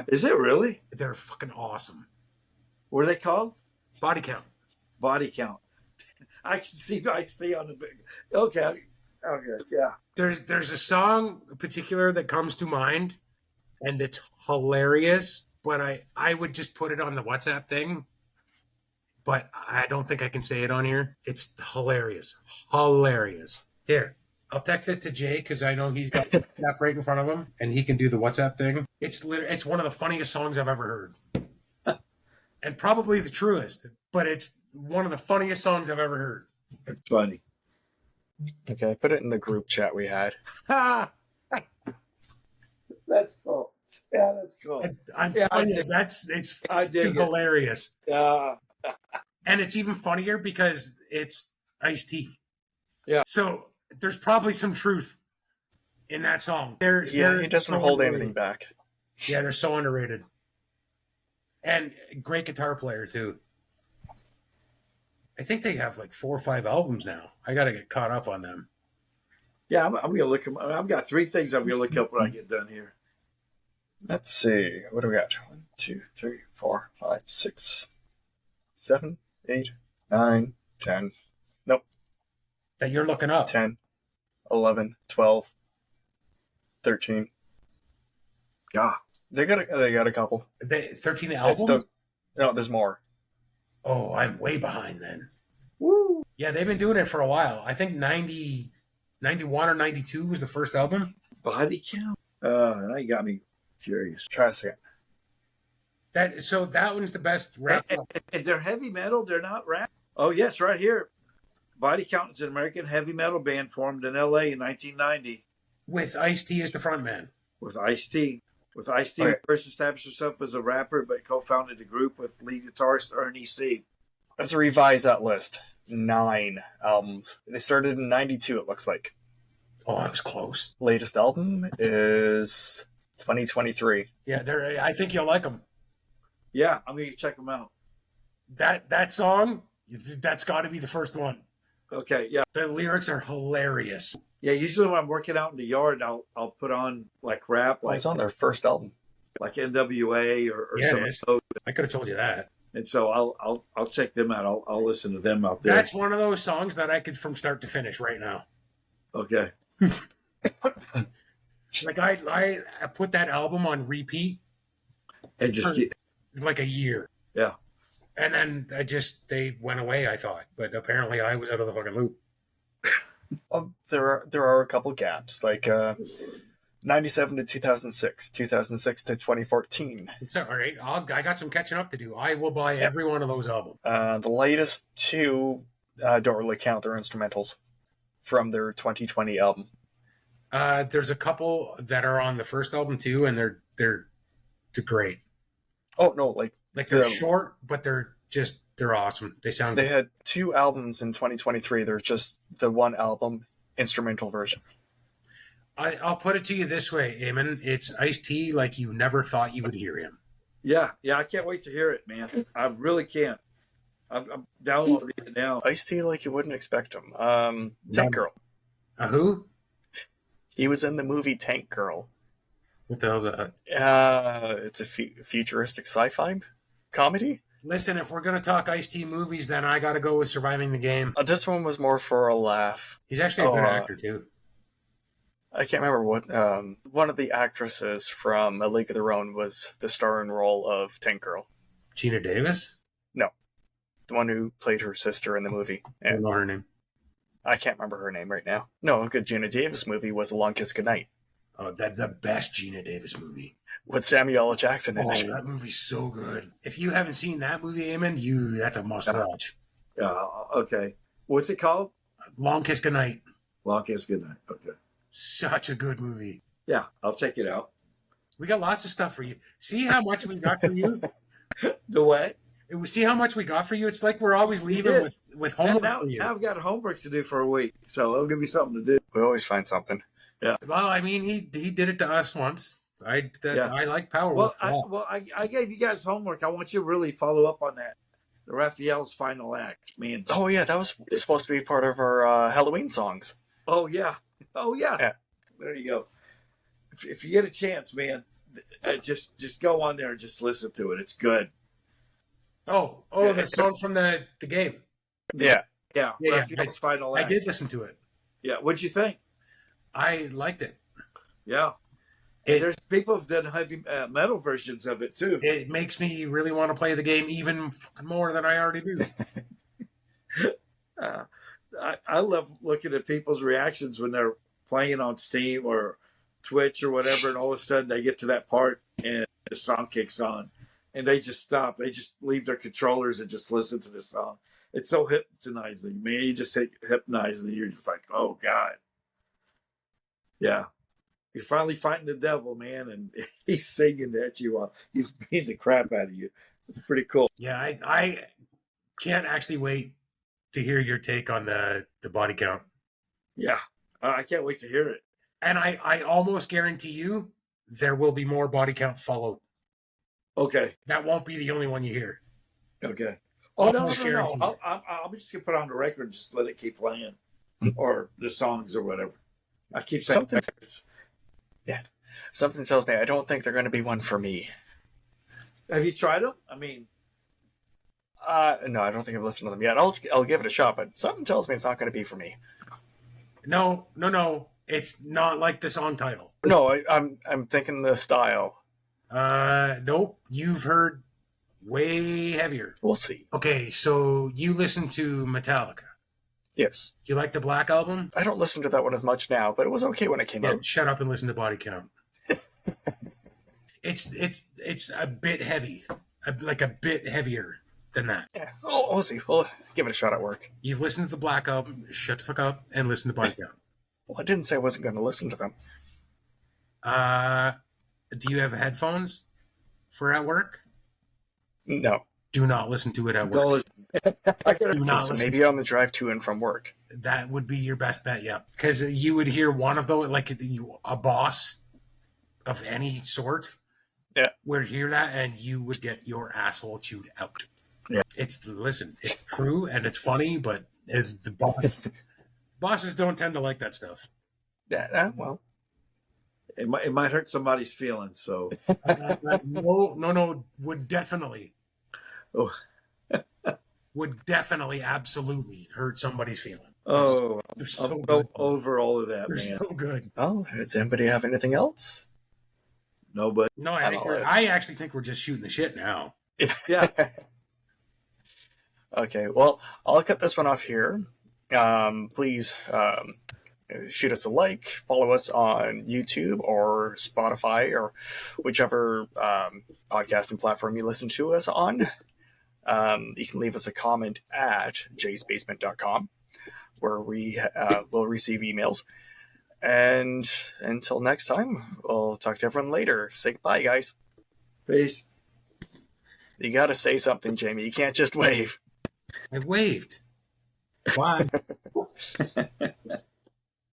Is it really? They're fucking awesome. What are they called? Body Count. Body Count. I can see Ice-T on the big. Okay, yeah. There's a song in particular that comes to mind, and it's hilarious. But I would just put it on the WhatsApp thing. But I don't think I can say it on here. It's hilarious. Hilarious. Here, I'll text it to Jay because I know he's got WhatsApp right in front of him, and he can do the WhatsApp thing. It's one of the funniest songs I've ever heard. And probably the truest, but it's one of the funniest songs I've ever heard. It's funny. Okay, I put it in the group chat we had. That's cool. Yeah, that's cool. I'm telling you, it's hilarious. And it's even funnier because it's Ice-T. Yeah. So there's probably some truth in that song. He doesn't hold anything back. Yeah, they're so underrated. And great guitar player, too. I think they have like 4 or 5 albums now. I got to get caught up on them. Yeah, I'm going to look them. I've got 3 things I'm going to look up when I get done here. Let's see. What do we got? 1, 2, 3, 4, 5, 6, 7, 8, 9, 10. Nope. That you're looking up. 10, 11, 12, 13. Yeah. They got a couple. 13 albums? No, there's more. Oh, I'm way behind then. Woo. Yeah, they've been doing it for a while. I think 91 or 92 was the first album. Body Count? Now you got me curious. Try a second. That one's the best rap. And they're heavy metal. They're not rap. Oh, yes, right here. Body Count is an American heavy metal band formed in L.A. in 1990. With Ice-T as the frontman. With Ice-T. Okay. First established himself as a rapper, but co-founded a group with lead guitarist Ernie C. Let's revise that list. 9 albums. They started in 92, it looks like. Oh, I was close. Latest album is 2023. Yeah, I think you'll like them. Yeah, I'm going to check them out. That song, that's got to be the first one. Okay, yeah. The lyrics are hilarious. Yeah, usually when I'm working out in the yard, I'll put on like rap, It's on their first album. like NWA or Yeah, some it of is. those. I could have told you that. And so I'll check them out. I'll listen to them out there. That's one of those songs that I could from start to finish right now. Okay. Like I put that album on repeat And just for like a year. yeah. And then they went away, I thought. But apparently I was out of the fucking loop. There are a couple gaps, like 97 to 2006, 2006 to 2014. It's all right. I got some catching up to do. I will buy every one of those albums. The latest 2 don't really count. They're instrumentals from their 2020 album. There's a couple that are on the first album too, and they're great. Oh no, like they're short, but they're awesome. They sound. They had 2 albums in 2023. There's just the 1 album instrumental version. I'll put it to you this way, Eamon. It's Ice-T like you never thought you would hear him. Yeah. I can't wait to hear it, man. I really can't. I'm downloading it now. Ice-T like you wouldn't expect him. Tank Girl. Who? He was in the movie Tank Girl. What the hell's that? It's a futuristic sci-fi comedy. Listen, if we're gonna talk Ice-T movies, then I got to go with Surviving the Game. This one was more for a laugh. He's actually a good actor too. I can't remember what. One of the actresses from A League of Their Own was the starring role of Tank Girl. Gina Davis? No. The one who played her sister in the movie. I don't know her name. I can't remember her name right now. No, a good Gina Davis movie was A Long Kiss Goodnight. Oh, that's the best Gina Davis movie. With Samuel L. Jackson in it. Oh, that movie's so good. If you haven't seen that movie, Eamon, that's a must watch. Okay. What's it called? Long Kiss Goodnight. Long Kiss Goodnight. Okay. Such a good movie. Yeah, I'll check it out. We got lots of stuff for you. See how much we got for you? The what? See how much we got for you? It's like we're always leaving with homework now, for you. Now I've got homework to do for a week, so it'll give me something to do. We always find something. Yeah. Well, I mean, he did it to us once. I like Power. Well, I gave you guys homework. I want you to really follow up on that. The Raphael's final act, man. Oh yeah, that was supposed to be part of our Halloween songs. Oh yeah. Yeah. There you go. If you get a chance, man, just go on there and just listen to it. It's good. Oh, the song from the game. Yeah. Raphael's final act. I did listen to it. Yeah. What'd you think? I liked it. Yeah. There's people who've done heavy metal versions of it too. It makes me really want to play the game even more than I already do. I love looking at people's reactions when they're playing on Steam or Twitch or whatever, and all of a sudden they get to that part and the song kicks on, and they just stop. They just leave their controllers and just listen to the song. It's so hypnotizing, man. You just hypnotized, and you're just like, oh God. Yeah. You're finally fighting the devil, man, and he's singing at you while he's beating the crap out of you. It's pretty cool. Yeah, I can't actually wait to hear your take on the body count. Yeah, I can't wait to hear it. And I almost guarantee you there will be more body count followed. Okay. That won't be the only one you hear. Okay. Oh, no. Guaranteed. I'll just going to put it on the record and just let it keep playing. Or the songs or whatever. I keep saying records. Yeah. Something tells me I don't think they're going to be one for me. Have you tried them? I mean... no, I don't think I've listened to them yet. I'll give it a shot, but something tells me it's not going to be for me. No. It's not like the song title. No, I'm thinking the style. Nope. You've heard way heavier. We'll see. Okay, so you listen to Metallica. Yes. You like the Black Album? I don't listen to that one as much now, but it was okay when it came out. Shut up and listen to Body Count. It's a bit heavy, like a bit heavier than that. Yeah. Oh, we'll see. We'll give it a shot at work. You've listened to the Black Album. Shut the fuck up and listen to Body Count. Well, I didn't say I wasn't going to listen to them. Do you have headphones for at work? No. Do not listen to it at work. Do not So listen maybe on the drive to and from work. That would be your best bet, yeah. Because you would hear one of those, like a boss of any sort, would hear that, and you would get your asshole chewed out. Yeah. It's true and it's funny, but the bosses don't tend to like that stuff. Yeah, well. It might hurt somebody's feelings, so. No, would definitely. Oh. Would definitely, absolutely hurt somebody's feelings. Oh, they're so I'm good. over all of that, They're man. so good. Oh, does anybody have anything else? No, but No, I actually think we're just shooting the shit now. yeah. Okay, well, I'll cut this one off here. Please shoot us a like, follow us on YouTube or Spotify or whichever podcasting platform you listen to us on. You can leave us a comment at jaysbasement.com where we will receive emails. And until next time, we'll talk to everyone later. Say goodbye, guys. Peace. You got to say something, Jamie. You can't just wave. I waved. Why?